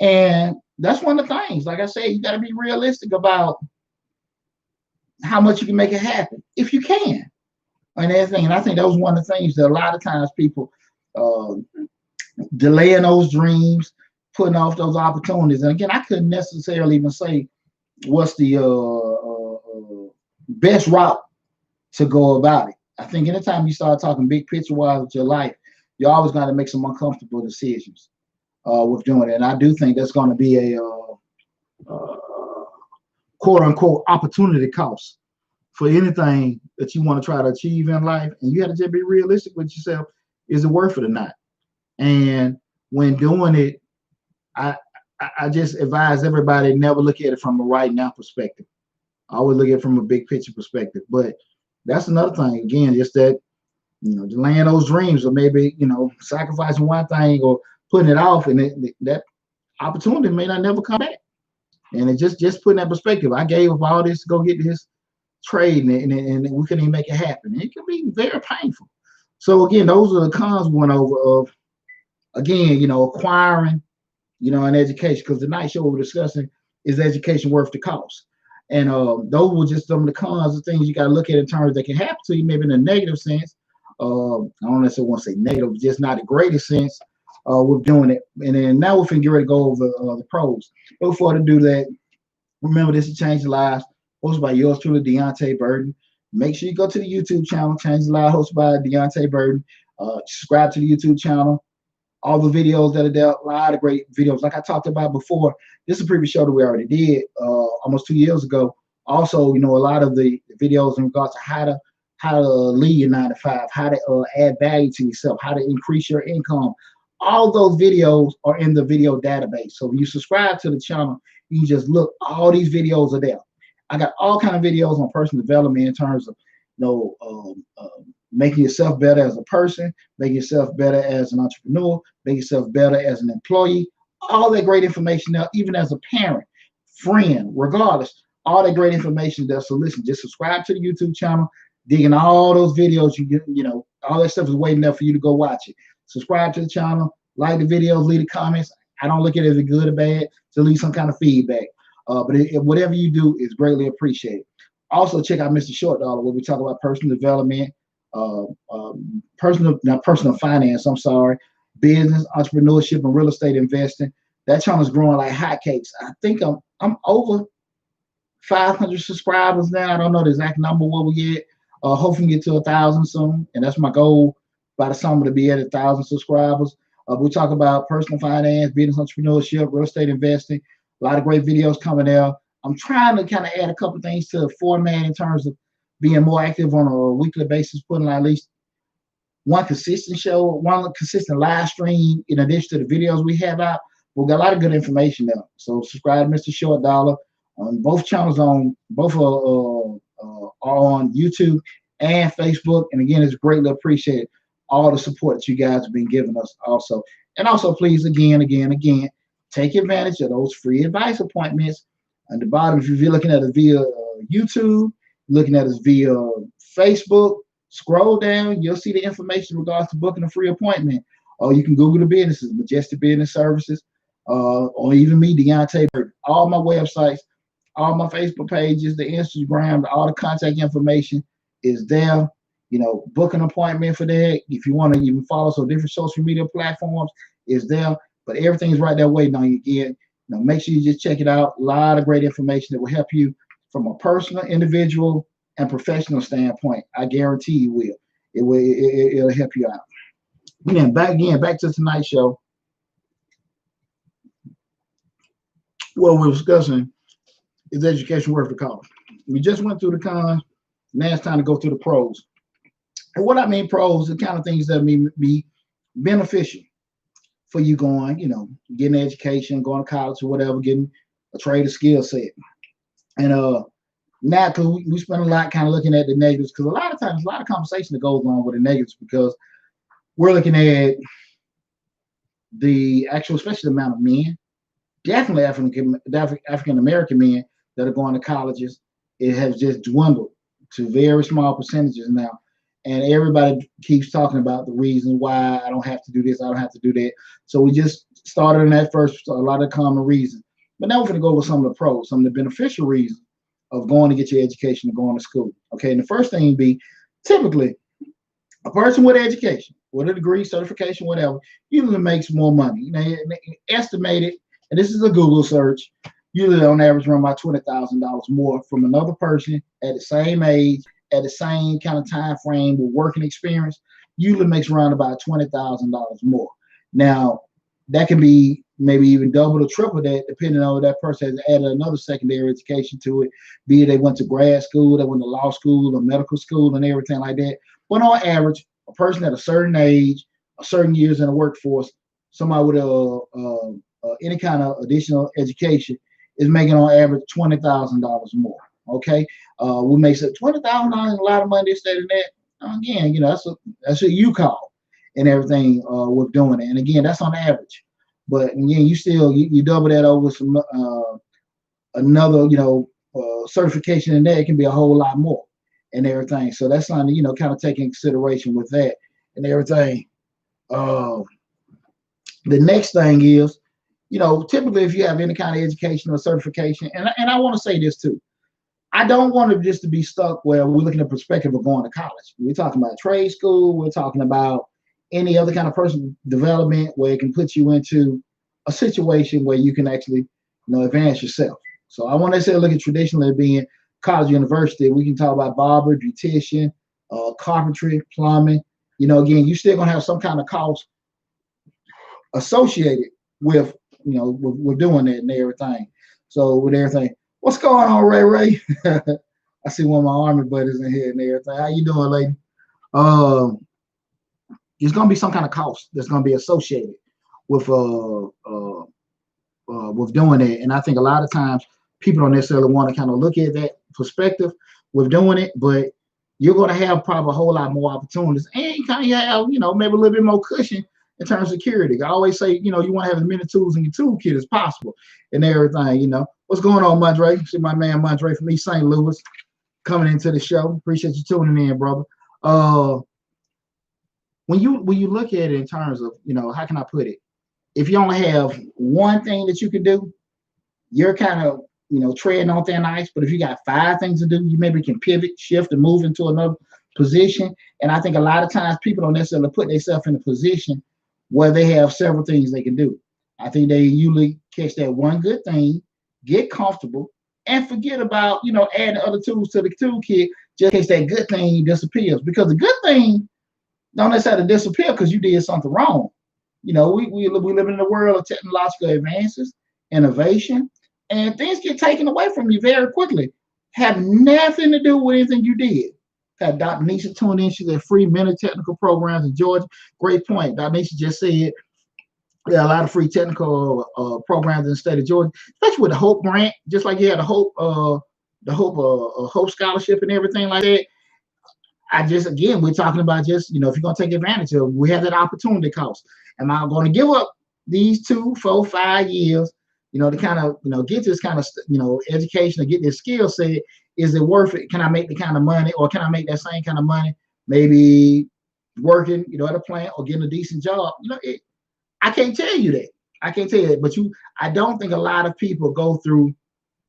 And that's one of the things. Like I said, you got to be realistic about how much you can make it happen if you can. And everything. And I think that was one of the things that a lot of times people uh, delaying those dreams, putting off those opportunities. And again, I couldn't necessarily even say what's the best route to go about it. I think anytime you start talking big picture wise with your life, you always got to make some uncomfortable decisions with doing it. And I do think that's going to be a quote unquote opportunity cost for anything that you want to try to achieve in life. And you got to just be realistic with yourself. Is it worth it or not? And when doing it, I just advise everybody never look at it from a right now perspective. I always look at it from a big picture perspective. But that's another thing. Again, just that, delaying those dreams, or maybe, sacrificing one thing or putting it off, and that opportunity may not never come back. And it just putting that perspective. I gave up all this to go get this trade, and we couldn't even make it happen. It can be very painful. So again, those are the cons we went over of, again, acquiring, an education, because the night show we were discussing is education worth the cost. And those were just some of the cons of things you got to look at in terms that can happen to you, maybe in a negative sense. I don't necessarily want to say negative, just not the greatest sense with doing it. And then now we're going to get ready to go over the pros. But before to do that, remember, this is Change Lives, hosted by yours truly, Deonte Burden. Make sure you go to the YouTube channel, Change Lives, hosted by Deonte Burden. Subscribe to the YouTube channel. All the videos that are there, a lot of great videos. Like I talked about before, this is a previous show that we already did almost 2 years ago. Also, a lot of the videos in regards to how to lead your 9 to 5, how to add value to yourself, how to increase your income. All those videos are in the video database. So when you subscribe to the channel, you can just look. All these videos are there. I got all kind of videos on personal development in terms of, making yourself better as a person, making yourself better as an entrepreneur, making yourself better as an employee. All that great information now, even as a parent, friend, regardless, all that great information there. So listen, just subscribe to the YouTube channel, digging all those videos. All that stuff is waiting there for you to go watch it. Subscribe to the channel, like the videos, leave the comments. I don't look at it as a good or bad, to leave some kind of feedback. But whatever you do is greatly appreciated. Also, check out Mr. Short Dollar, where we talk about personal development, personal finance, business, entrepreneurship, and real estate investing. That channel is growing like hotcakes. I think I'm over 500 subscribers now. I don't know the exact number where we get. Hopefully get to 1,000 soon, and that's my goal by the summer, to be at 1,000 subscribers. We talk about personal finance, business, entrepreneurship, real estate investing. A lot of great videos coming out. I'm trying to kind of add a couple things to the format in terms of being more active on a weekly basis, putting at least one consistent show, one consistent live stream in addition to the videos we have out. We've got a lot of good information there. So subscribe to Mr. Short Dollar on both channels, on both are on YouTube and Facebook. And again, it's greatly appreciated, all the support that you guys have been giving us also. And also, please, again, take advantage of those free advice appointments. At the bottom, if you're looking at it via YouTube, looking at us via Facebook, scroll down, you'll see the information in regards to booking a free appointment. Or you can Google the businesses, Majestic Business Services, or even me, Deonte Burden. All my websites, all my Facebook pages, the Instagram, all the contact information is there. Book an appointment for that. If you want to even follow us on different social media platforms, is there. But everything's right there waiting on you again. Make sure you just check it out. A lot of great information that will help you from a personal, individual, and professional standpoint. I guarantee you will. It'll help you out. Again, back to tonight's show. What we're discussing is education worth the cost. We just went through the cons. Now it's time to go through the pros. And what I mean pros, the kind of things that may be beneficial for you going, getting an education, going to college or whatever, getting a trade or skill set. And now, because we spend a lot kind of looking at the negatives, because a lot of times, a lot of conversation that goes on with the negatives, because we're looking at the actual, especially the amount of men, definitely African American men that are going to colleges. It has just dwindled to very small percentages now. And everybody keeps talking about the reasons why I don't have to do this, I don't have to do that. So we just started in that first, a lot of common reasons. But now we're going to go over some of the pros, some of the beneficial reasons of going to get your education and going to school. Okay, and the first thing would be typically a person with education, with a degree, certification, whatever, usually makes more money. You know, estimated, and this is a Google search, usually on average around about $20,000 more from another person at the same age, at the same kind of time frame with working experience, usually makes around about $20,000 more. Now, that can be maybe even double or triple that, depending on if that person has added another secondary education to it, be it they went to grad school, they went to law school or medical school and everything like that. But on average, a person at a certain age, a certain years in the workforce, somebody with any kind of additional education is making on average $20,000 more. Okay, we may say $20,000 is a lot of money, this, that, and that. Again, you know, that's what you call and everything with doing it. And again, that's on average. But again, you double that over some another, you know, certification in there, it can be a whole lot more and everything. So that's something, you know, kind of take in consideration with that and everything. The next thing is, you know, typically if you have any kind of education or certification, and I want to say this too, I don't want it just to be stuck where we're looking at the perspective of going to college. We're talking about trade school. We're talking about any other kind of personal development where it can put you into a situation where you can actually, you know, advance yourself. So I want to say look at traditionally being college, university. We can talk about barber, beautician, carpentry, plumbing. You know, again, you're still gonna have some kind of cost associated with, you know, with doing that and everything. So with everything, what's going on, Ray Ray? I see one of my army buddies in here and everything. How you doing, lady? There's gonna be some kind of cost that's gonna be associated with doing it. And I think a lot of times people don't necessarily want to kind of look at that perspective with doing it, but you're going to have probably a whole lot more opportunities and you kind of have, you know, maybe a little bit more cushion in terms of security. I always say, you know, you want to have as many tools in your toolkit as possible and everything, you know. What's going on, Mondre? See my man Mondre from East St. Louis coming into the show. Appreciate you tuning in, brother. When you look at it in terms of, you know, how can I put it? If you only have one thing that you can do, you're kind of, you know, treading on thin ice. But if you got 5 things to do, you maybe can pivot, shift, and move into another position. And I think a lot of times people don't necessarily put themselves in a position where they have several things they can do. I think they usually catch that one good thing, get comfortable, and forget about, you know, adding other tools to the toolkit just in case that good thing disappears. Because the good thing don't necessarily disappear because you did something wrong. You know, we live in a world of technological advances, innovation, and things get taken away from you very quickly. Have nothing to do with anything you did. Had Dr. Nisha tuned in. She's at free mental technical programs in Georgia. Great point. Dr. Nisha just said there are a lot of free technical programs in the state of Georgia, especially with the Hope grant, just like you had the Hope scholarship and everything like that. Again, we're talking about just, you know, if you're going to take advantage of it, we have that opportunity cost. Am I going to give up these 2, 4, 5 years, you know, to kind of, you know, get this kind of, you know, education or get this skill set? Is it worth it? Can I make the kind of money, or can I make that same kind of money maybe working, you know, at a plant or getting a decent job? You know, I can't tell you that. I can't tell you that. But I don't think a lot of people go through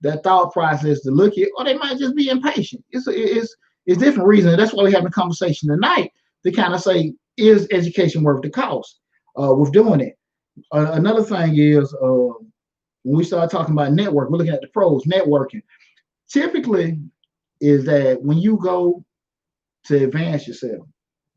that thought process to look at, or they might just be impatient. It's different reasons. That's why we're having a conversation tonight to kind of say, is education worth the cost with doing it? Another thing is when we start talking about network, we're looking at the pros, networking. Typically is that when you go to advance yourself,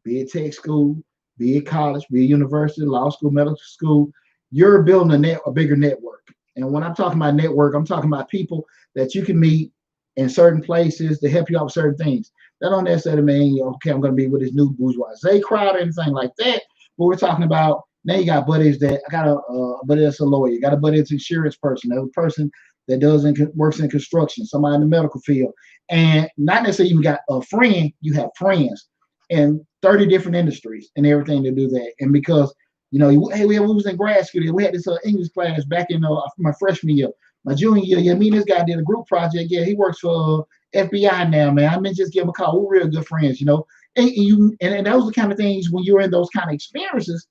be it tech school, be it college, be it university, law school, medical school, you're building a bigger network. And when I'm talking about network, I'm talking about people that you can meet in certain places to help you out with certain things. That don't necessarily mean, okay, I'm going to be with this new bourgeoisie crowd or anything like that. But we're talking about, now you got buddies that, I got a buddy that's a lawyer, you got a buddy that's an insurance person, a person that works in construction, somebody in the medical field. And not necessarily you got a friend, you have friends in 30 different industries and everything to do that. And because, you know, hey, we was in grad school, we had this English class back in my freshman year. My junior year, yeah, me and this guy did a group project. Yeah, he works for FBI now, man. I mean, just give him a call. We're real good friends, you know. And those are the kind of things when you're in those kind of experiences,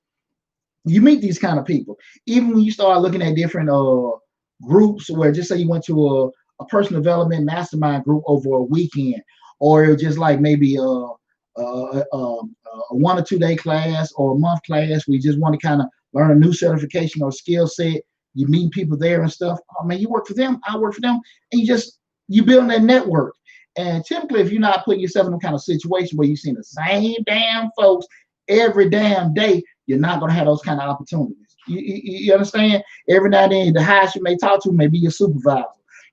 you meet these kind of people. Even when you start looking at different groups where just say you went to a personal development mastermind group over a weekend, or it was just like maybe a 1 or 2 day class or a month class. We just want to kind of learn a new certification or skill set. You meet people there and stuff. Oh man, you work for them, I work for them, and you building that network. And typically, if you're not putting yourself in a kind of situation where you're seeing the same damn folks every damn day, you're not going to have those kind of opportunities. You understand? Every now and then, the highest you may talk to may be your supervisor,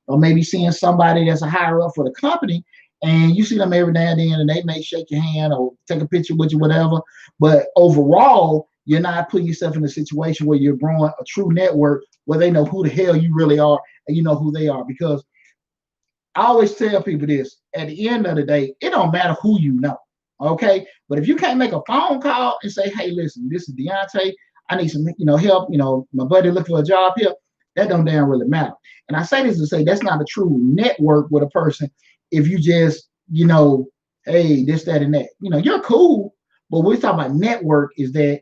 or maybe seeing somebody that's a higher up for the company, and you see them every now and then, and they may shake your hand or take a picture with you, whatever. But overall, you're not putting yourself in a situation where you're growing a true network where they know who the hell you really are and you know who they are. Because I always tell people this: at the end of the day, it don't matter who you know, okay? But if you can't make a phone call and say, "Hey, listen, this is Deonte. I need some, help. My buddy looking for a job here." That don't damn really matter. And I say this to say that's not a true network with a person if you just, hey, this, that, and that. You're cool, but we're talking about network is that,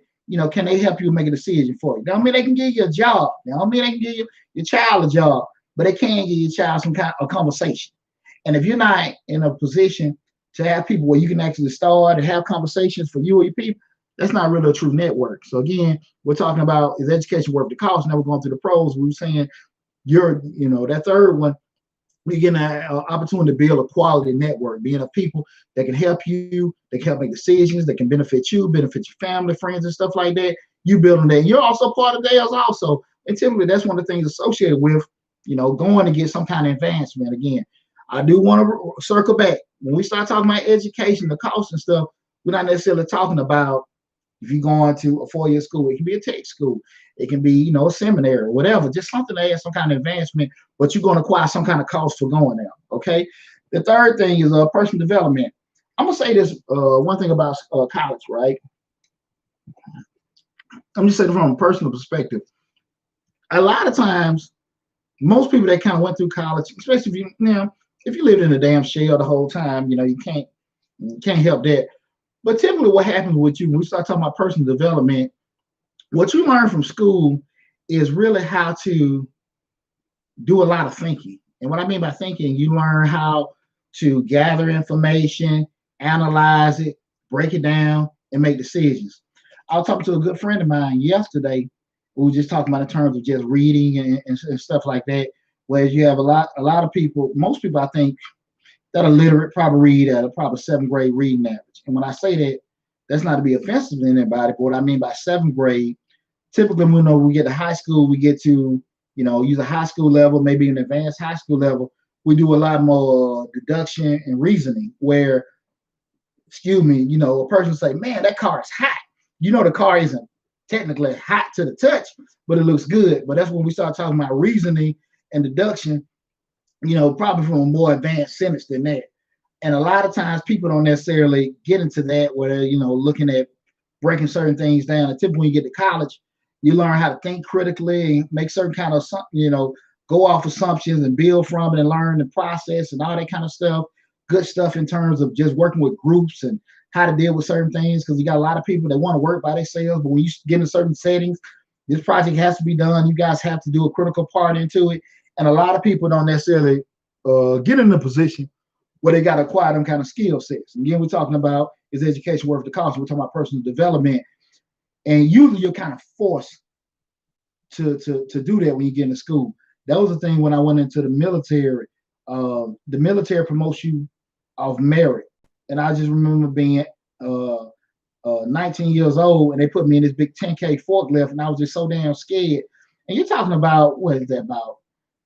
can they help you make a decision for you? That don't mean they can give you a job. That don't mean they can give your child a job, but they can give your child some kind of conversation. And if you're not in a position to have people where you can actually start and have conversations for you or your people, that's not really a true network. So again, we're talking about, is education worth the cost? Now we're going through the pros. We were saying that third one, we get an opportunity to build a quality network, being of people that can help you, that can help make decisions, that can benefit you, benefit your family, friends, and stuff like that. You build them there. You're also part of theirs also. And typically that's one of the things associated with, going to get some kind of advancement. Again, I do want to circle back. When we start talking about education, the cost and stuff, we're not necessarily talking about if you're going to a 4-year school. It can be a tech school. It can be, a seminary, whatever, just something that has some kind of advancement, but you're going to acquire some kind of cost for going there, okay? The third thing is personal development. I'm going to say this one thing about college, right? I'm just saying from a personal perspective. A lot of times, most people that kind of went through college, especially if you lived in a damn shell the whole time, you can't help that. But typically what happens with you when we start talking about personal development, what you learn from school is really how to do a lot of thinking. And what I mean by thinking, you learn how to gather information, analyze it, break it down, and make decisions. I was talking to a good friend of mine yesterday. We were just talking about in terms of just reading and stuff like that. Whereas you have a lot of people, most people I think that are literate probably read at a probably 7th grade reading average. And when I say that, that's not to be offensive to anybody, but what I mean by 7th grade, typically we get to high school, we get to, use a high school level, maybe an advanced high school level, we do a lot more deduction and reasoning where, a person say, man, that car is hot. The car isn't technically hot to the touch, but it looks good. But that's when we start talking about reasoning and deduction, probably from a more advanced sentence than that. And a lot of times people don't necessarily get into that where they're, looking at breaking certain things down. And typically when you get to college, you learn how to think critically and make certain kind of, go off assumptions and build from it and learn the process and all that kind of stuff. Good stuff in terms of just working with groups and how to deal with certain things, because you got a lot of people that want to work by themselves, but when you get in certain settings, this project has to be done. You guys have to do a critical part into it. And a lot of people don't necessarily get in the position where they got to acquire them kind of skill sets. And again, we're talking about, is education worth the cost? We're talking about personal development. And usually you're kind of forced to do that when you get into school. That was the thing when I went into the military. The military promotes you off merit. And I just remember being 19 years old, and they put me in this big 10K forklift, and I was just so damn scared. And you're talking about, what is that, about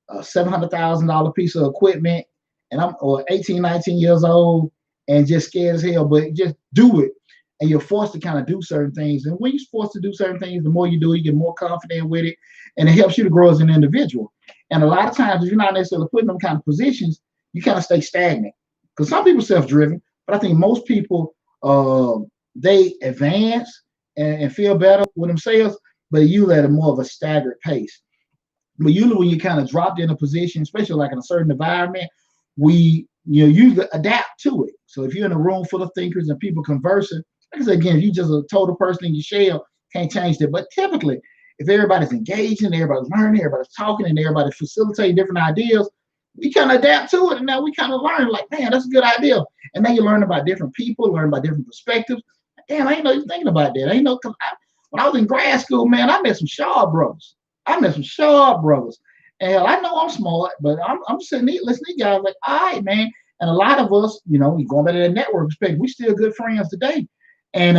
a $700,000 piece of equipment, and I'm 18, 19 years old, and just scared as hell, but just do it. And you're forced to kind of do certain things. And when you're forced to do certain things, the more you do, you get more confident with it, and it helps you to grow as an individual. And a lot of times, if you're not necessarily putting them kind of positions, you kind of stay stagnant. Because some people are self-driven, but I think most people, they advance and feel better with themselves, but usually at a more of a staggered pace. But usually when you kind of dropped in a position, especially like in a certain environment, we usually adapt to it. So if you're in a room full of thinkers and people conversing, like I said, again, if you just a total person in your shell, can't change that. But typically, if everybody's engaging, everybody's learning, everybody's talking, and everybody's facilitating different ideas, we kind of adapt to it, and now we kind of learn like, man, that's a good idea. And then you learn about different people, learn about different perspectives. Damn, I ain't know you thinking about that. I ain't know, because when I was in grad school, man, I met some sharp brothers. And I know I'm smart, but I'm sitting there listening to these guys like, all right, man. And a lot of us, going back to that network perspective, we still good friends today. And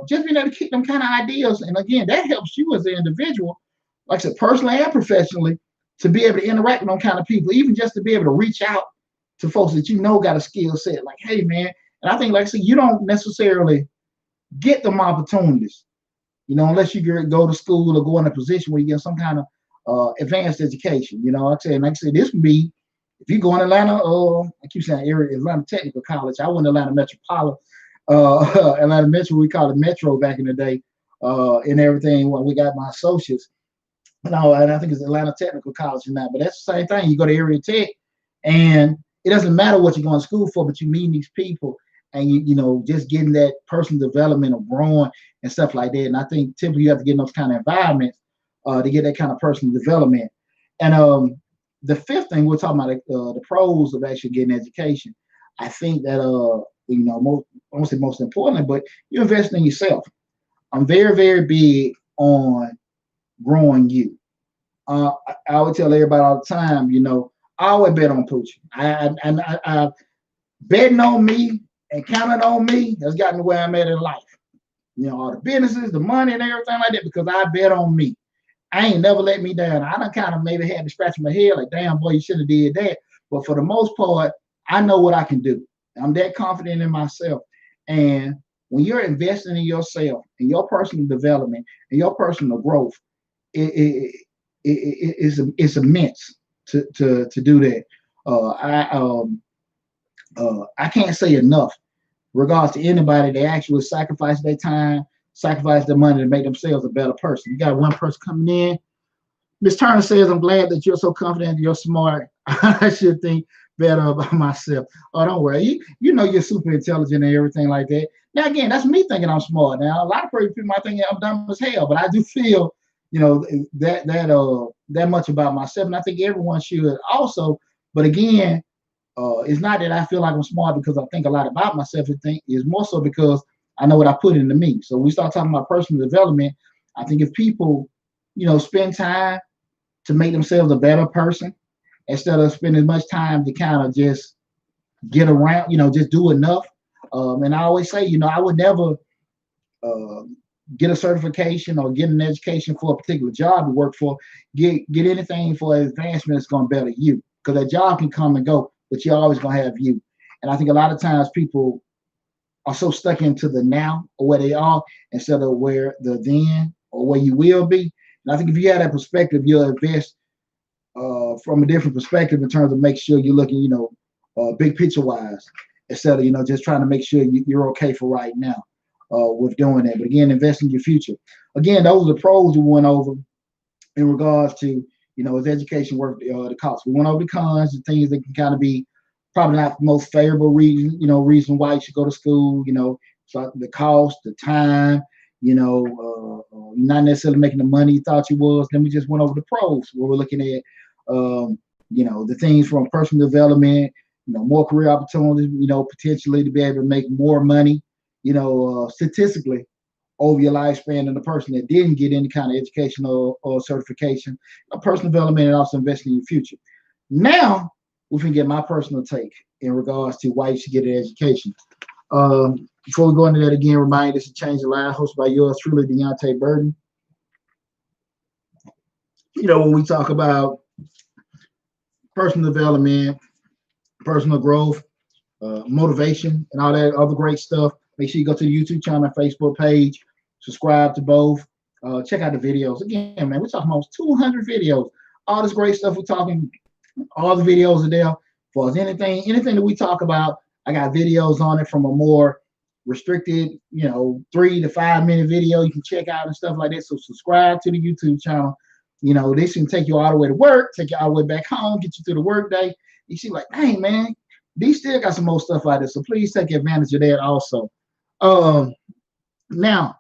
just being able to keep them kind of ideas. And again, that helps you as an individual, like I said, personally and professionally, to be able to interact with them kind of people, even just to be able to reach out to folks that got a skill set. Like, hey, man. And I think, like I said, you don't necessarily get them opportunities, unless you go to school or go in a position where you get some kind of advanced education. Like I said, this would be, if you go in Atlanta, I keep saying Atlanta Technical College. I went to Atlanta Metropolitan, Atlanta Metro, we called it Metro back in the day, and everything when we got my associates. And I think it's Atlanta Technical College now, but that's the same thing. You go to Area Tech, and it doesn't matter what you're going to school for, but you meet these people, and you just getting that personal development of growing and stuff like that. And I think typically you have to get in those kind of environments to get that kind of personal development. And the fifth thing we're talking about, the pros of actually getting education. I think that most, I won't say most importantly, but you invest in yourself. I'm very, very big on growing you. I would tell everybody all the time, I always bet on Poochie. I betting on me and counting on me has gotten me where I'm at in life. All the businesses, the money, and everything like that, because I bet on me. I ain't never let me down. I done kind of maybe had to scratch my head like, damn, boy, you should have did that. But for the most part, I know what I can do. I'm that confident in myself. And when you're investing in yourself and your personal development and your personal growth, it's immense to do that. I can't say enough regards to anybody that actually sacrifice their time, sacrifice their money to make themselves a better person. You got one person coming in. Ms. Turner says, I'm glad that you're so confident, you're smart. I should think better about myself. Oh, don't worry. You're super intelligent and everything like that. Now, again, that's me thinking I'm smart. Now, a lot of people might think I'm dumb as hell, but I do feel, that much about myself. And I think everyone should also. But again, it's not that I feel like I'm smart because I think a lot about myself. I think it's more so because I know what I put into me. So we start talking about personal development. I think if people, spend time to make themselves a better person instead of spending as much time to kind of just get around, just do enough. And I always say, I would never get a certification or get an education for a particular job to work for, get anything for advancement that's going to better you, because that job can come and go, but you're always going to have you. And I think a lot of times people are so stuck into the now or where they are instead of where the then or where you will be. And I think if you have that perspective, you'll invest from a different perspective in terms of make sure you're looking, big picture wise, instead of, just trying to make sure you're okay for right now with doing that. But again, invest in your future. Again, those are the pros we went over in regards to, is education worth the cost. We went over the cons, the things that can kind of be probably not the most favorable reason why you should go to school, so the cost, the time, not necessarily making the money you thought you was. Then we just went over the pros where we're looking at, the things from personal development, more career opportunities, potentially to be able to make more money, statistically over your lifespan than the person that didn't get any kind of education or certification, personal development, and also investing in your future. Now, we can get my personal take in regards to why you should get an education. Before we go into that, again, remind us to change the line, hosted by yours truly, Deonte Burden. When we talk about personal development, personal growth, motivation, and all that other great stuff, make sure you go to the YouTube channel and Facebook page, subscribe to both, check out the videos. Again, man, we're talking almost 200 videos. All this great stuff we're talking, all the videos are there. For us, anything that we talk about, I got videos on it from a more restricted, 3 to 5 minute video you can check out and stuff like that. So subscribe to the YouTube channel. This can take you all the way to work, take you all the way back home, get you through the work day. You see, like, dang, man, these still got some more stuff out there. So please take advantage of that also. Now,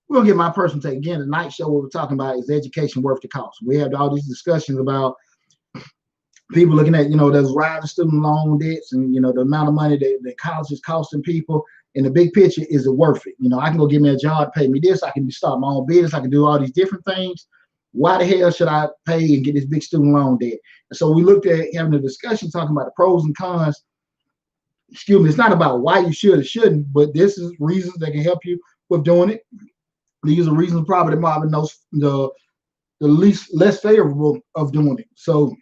we're gonna get my personal take again. The night show, what we're talking about is education worth the cost. We have all these discussions about people looking at, those rising student loan debts and, the amount of money that college is costing people. In the big picture, is it worth it? I can go get me a job, pay me this. I can start my own business. I can do all these different things. Why the hell should I pay and get this big student loan debt? And so we looked at having a discussion, talking about the pros and cons. Excuse me, it's not about why you should or shouldn't, but this is reasons that can help you with doing it. These are reasons probably that Marvin knows the less favorable of doing it. So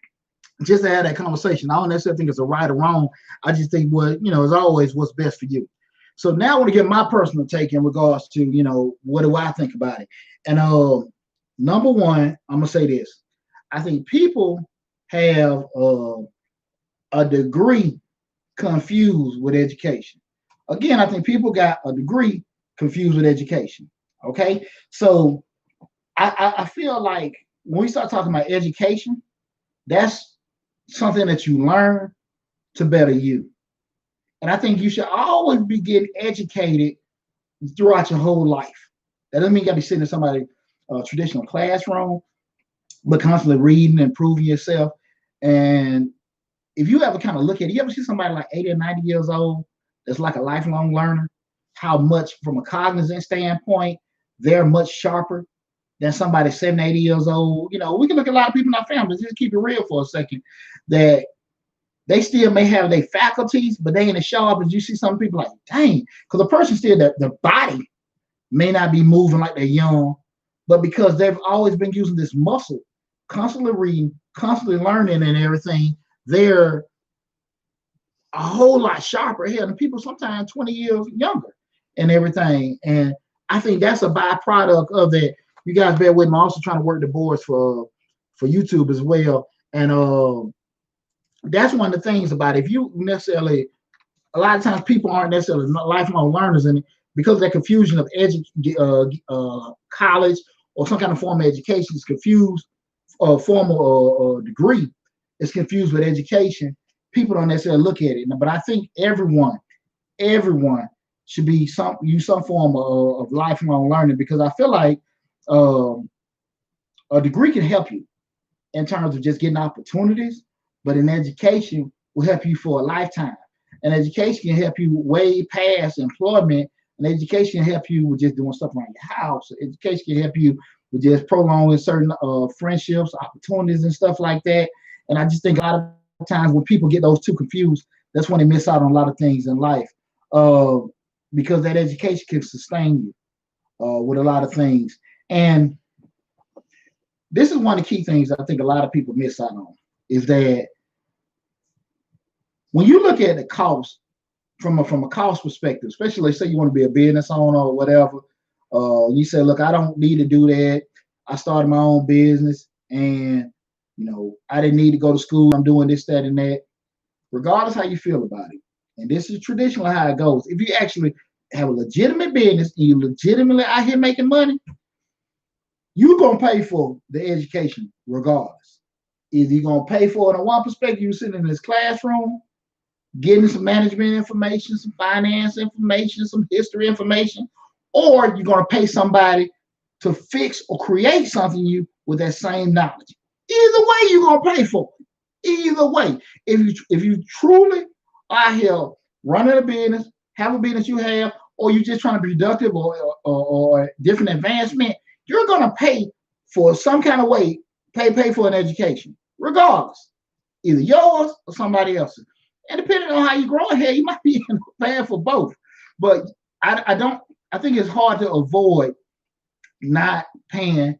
just to have that conversation, I don't necessarily think it's a right or wrong. I just think as always, what's best for you. So now I want to get my personal take in regards to, what do I think about it? And number one, I'm gonna say this. I think people have a degree confused with education. Again, I think people got a degree confused with education. Okay, so I feel like when we start talking about education, that's something that you learn to better you. And I think you should always be getting educated throughout your whole life. That doesn't mean you got to be sitting in somebody's traditional classroom, but constantly reading and improving yourself. And if you ever kind of look at it, you ever see somebody like 80 or 90 years old that's like a lifelong learner, how much from a cognizant standpoint, they're much sharper than somebody 70, 80 years old. We can look at a lot of people in our families, just keep it real for a second, that they still may have their faculties, but they ain't as sharp as you see some people like, dang, because a person still, the body may not be moving like they're young, but because they've always been using this muscle, constantly reading, constantly learning and everything, they're a whole lot sharper here than people sometimes 20 years younger and everything. And I think that's a byproduct of that. You guys bear with me. I'm also trying to work the boards for YouTube as well. And that's one of the things about it. If you necessarily, a lot of times people aren't necessarily lifelong learners, and because of that confusion of college or some kind of form of education is confused, formal degree is confused with education. People don't necessarily look at it. But I think everyone should be use some form of lifelong learning, because I feel like a degree can help you in terms of just getting opportunities, but an education will help you for a lifetime. And education can help you way past employment. And education can help you with just doing stuff around your house. Education can help you with just prolonging certain friendships, opportunities, and stuff like that. And I just think a lot of times when people get those two confused, that's when they miss out on a lot of things in life. Because that education can sustain you with a lot of things. And this is one of the key things I think a lot of people miss out on, is that when you look at the cost from a cost perspective, especially say you want to be a business owner or whatever, you say, look, I don't need to do that. I started my own business and, I didn't need to go to school. I'm doing this, that, and that. Regardless how you feel about it. And this is traditionally how it goes. If you actually have a legitimate business and you legitimately out here making money, you're going to pay for the education regardless. Either you're going to pay for it on one perspective, you're sitting in this classroom, getting some management information, some finance information, some history information, or you're going to pay somebody to fix or create something you with that same knowledge. Either way, you're going to pay for it. Either way. If you truly are here running a business, have a business you have, or you're just trying to be productive or different advancement, you're going to pay for some kind of way, pay for an education, regardless, either yours or somebody else's. And depending on how you grow here, you might be paying for both. But I think it's hard to avoid not paying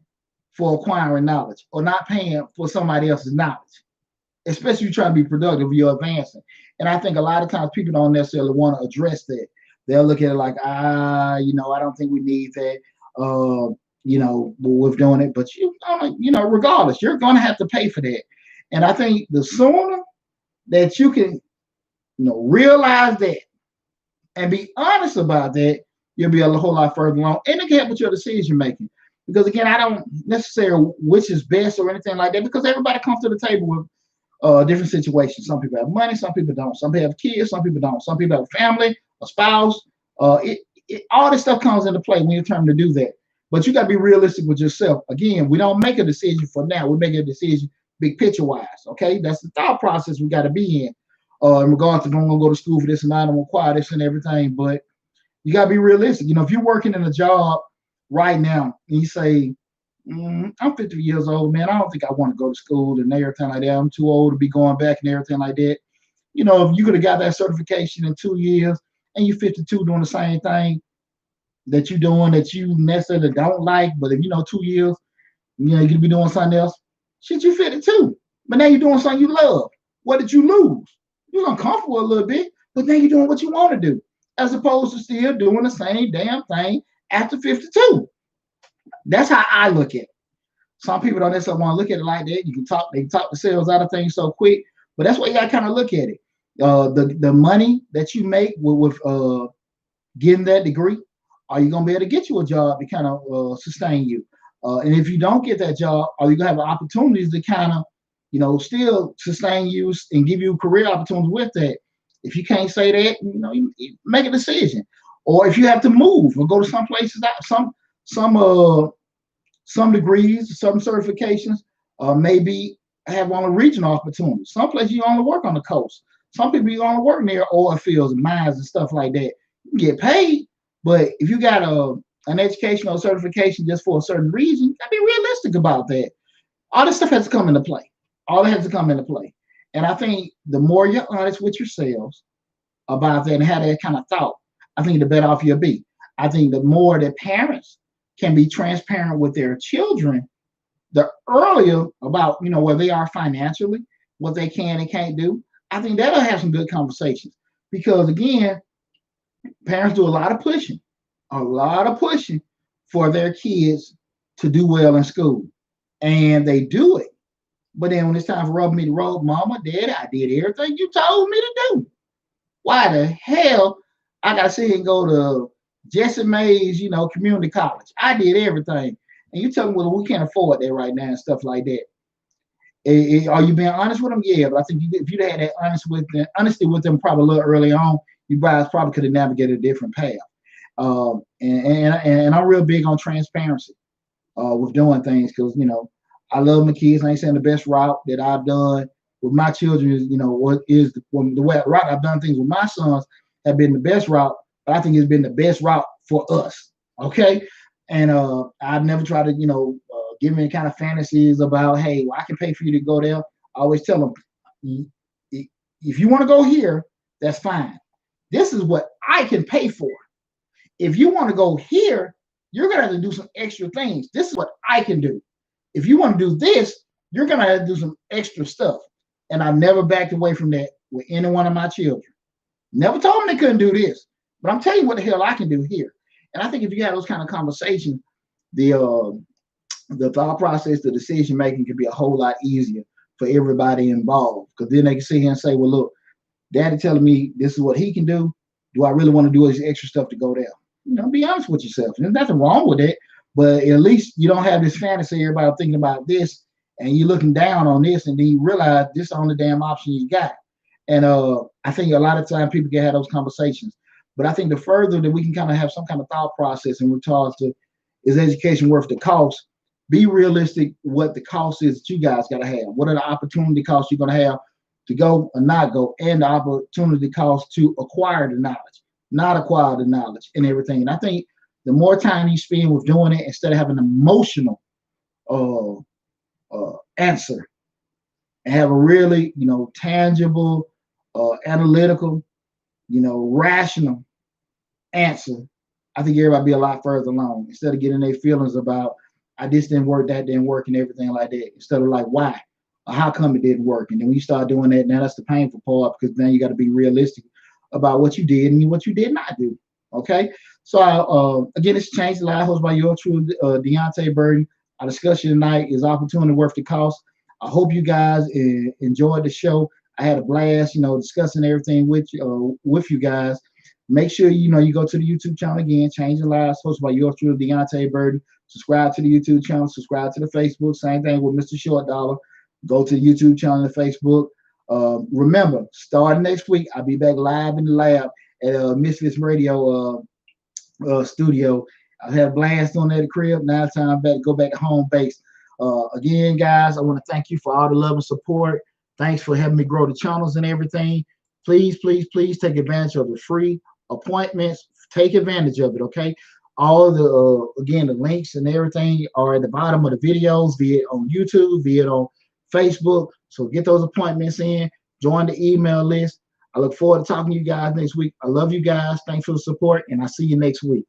for acquiring knowledge or not paying for somebody else's knowledge, especially if you're trying to be productive, you're advancing. And I think a lot of times people don't necessarily want to address that. They'll look at it like, I don't think we need that. We're doing it, but regardless, you're going to have to pay for that. And I think the sooner that you can, realize that and be honest about that, you'll be a whole lot further along. And it can help with your decision making. Because again, I don't necessarily which is best or anything like that, because everybody comes to the table with different situations. Some people have money, some people don't. Some people have kids, some people don't. Some people have a family, a spouse. All this stuff comes into play when you're trying to do that. But you got to be realistic with yourself. Again, we don't make a decision for now. We make a decision big picture wise. Okay, that's the thought process we got to be in regards to if I'm gonna go to school for this and I'm gonna acquire this and everything. But you gotta be realistic. If you're working in a job right now and you say, I'm 50 years old, man, I don't think I want to go to school and everything like that. I'm too old to be going back and everything like that. If you could have got that certification in 2 years and you're 52 doing the same thing that you're doing that you necessarily don't like, but if 2 years, you could be doing something else. Shit, you 52. But now you're doing something you love. What did you lose? You was uncomfortable a little bit, but now you're doing what you want to do, as opposed to still doing the same damn thing after 52. That's how I look at it. Some people don't necessarily want to look at it like that. They can talk themselves out of things so quick, but that's why you got to kind of look at it. The money that you make with getting that degree, are you gonna be able to get you a job to kind of sustain you? And if you don't get that job, are you gonna have opportunities to kind of, still sustain you and give you career opportunities with that? If you can't say that, you make a decision. Or if you have to move or go to some places, some degrees, some certifications, maybe have only regional opportunities. Some places you only work on the coast. Some people you only work near oil fields, mines, and stuff like that. You can get paid, but if you got an educational certification just for a certain reason, you gotta be realistic about that. All this stuff has to come into play. All that has to come into play. And I think the more you're honest with yourselves about that and have that kind of thought, I think the better off you'll be. I think the more that parents can be transparent with their children, the earlier about where they are financially, what they can and can't do. I think that'll have some good conversations, because again, parents do a lot of pushing for their kids to do well in school, and they do it. But then when it's time for rubbing me the road, mama, daddy, I did everything you told me to do. Why the hell I gotta sit here and go to Jesse Mays, community college? I did everything. And you tell me, well, we can't afford that right now and stuff like that. Are you being honest with them? Yeah, but I think if you'd had that honesty with them probably a little early on, you guys probably could have navigated a different path. And I'm real big on transparency with doing things, because I love my kids. I ain't saying the best route that I've done with my children is what is the route I've done things with my sons have been the best route, but I think it's been the best route for us. Okay, and I've never tried to give them any kind of fantasies about, hey, well, I can pay for you to go there. I always tell them, if you want to go here, that's fine. This is what I can pay for. If you want to go here, you're going to have to do some extra things. This is what I can do. If you want to do this, you're going to have to do some extra stuff. And I never backed away from that with any one of my children. Never told them they couldn't do this, but I'm telling you what the hell I can do here. And I think if you have those kind of conversations, the thought process, the decision making can be a whole lot easier for everybody involved. Because then they can sit here and say, well, look, daddy telling me this is what he can do. Do I really want to do this extra stuff to go there? Be honest with yourself. There's nothing wrong with it, but at least you don't have this fantasy, everybody thinking about this, and you're looking down on this, and then you realize this is the only damn option you got. And I think a lot of times people can have those conversations. But I think the further that we can kind of have some kind of thought process in regards to, is education worth the cost? Be realistic what the cost is that you guys got to have. What are the opportunity costs you're going to have to go or not go, and the opportunity cost to acquire the knowledge, not acquire the knowledge and everything. And I think the more time you spend with doing it, instead of having an emotional answer, and have a really, tangible, analytical, rational answer, I think everybody be a lot further along, instead of getting their feelings about, this didn't work, that didn't work, and everything like that. Instead of like, why? Or how come it didn't work? And then when you start doing that, now that's the painful part, because then you got to be realistic about what you did and what you did not do. Okay? So again, it's Change the Life, hosted by your true Deonte Burden. Our discussion tonight is opportunity worth the cost. I hope you guys enjoyed the show. I had a blast, discussing everything with you guys. Make sure you go to the YouTube channel again, Change the Lives, hosted by your true Deonte Burden. Subscribe to the YouTube channel. Subscribe to the Facebook. Same thing with Mr. Short Dollar. Go to the YouTube channel and Facebook. Remember, starting next week, I'll be back live in the lab at Misfits Radio studio I had a blast on that crib. Now it's time back to go back to home base. Again, guys, I want to thank you for all the love and support. Thanks for helping me grow the channels and everything. Please, please, please take advantage of the free appointments. Take advantage of it, okay? All the again, the links and everything are at the bottom of the videos, be it on YouTube, be it on Facebook. So get those appointments in. Join the email list. I look forward to talking to you guys next week. I love you guys. Thanks for the support, and I'll see you next week.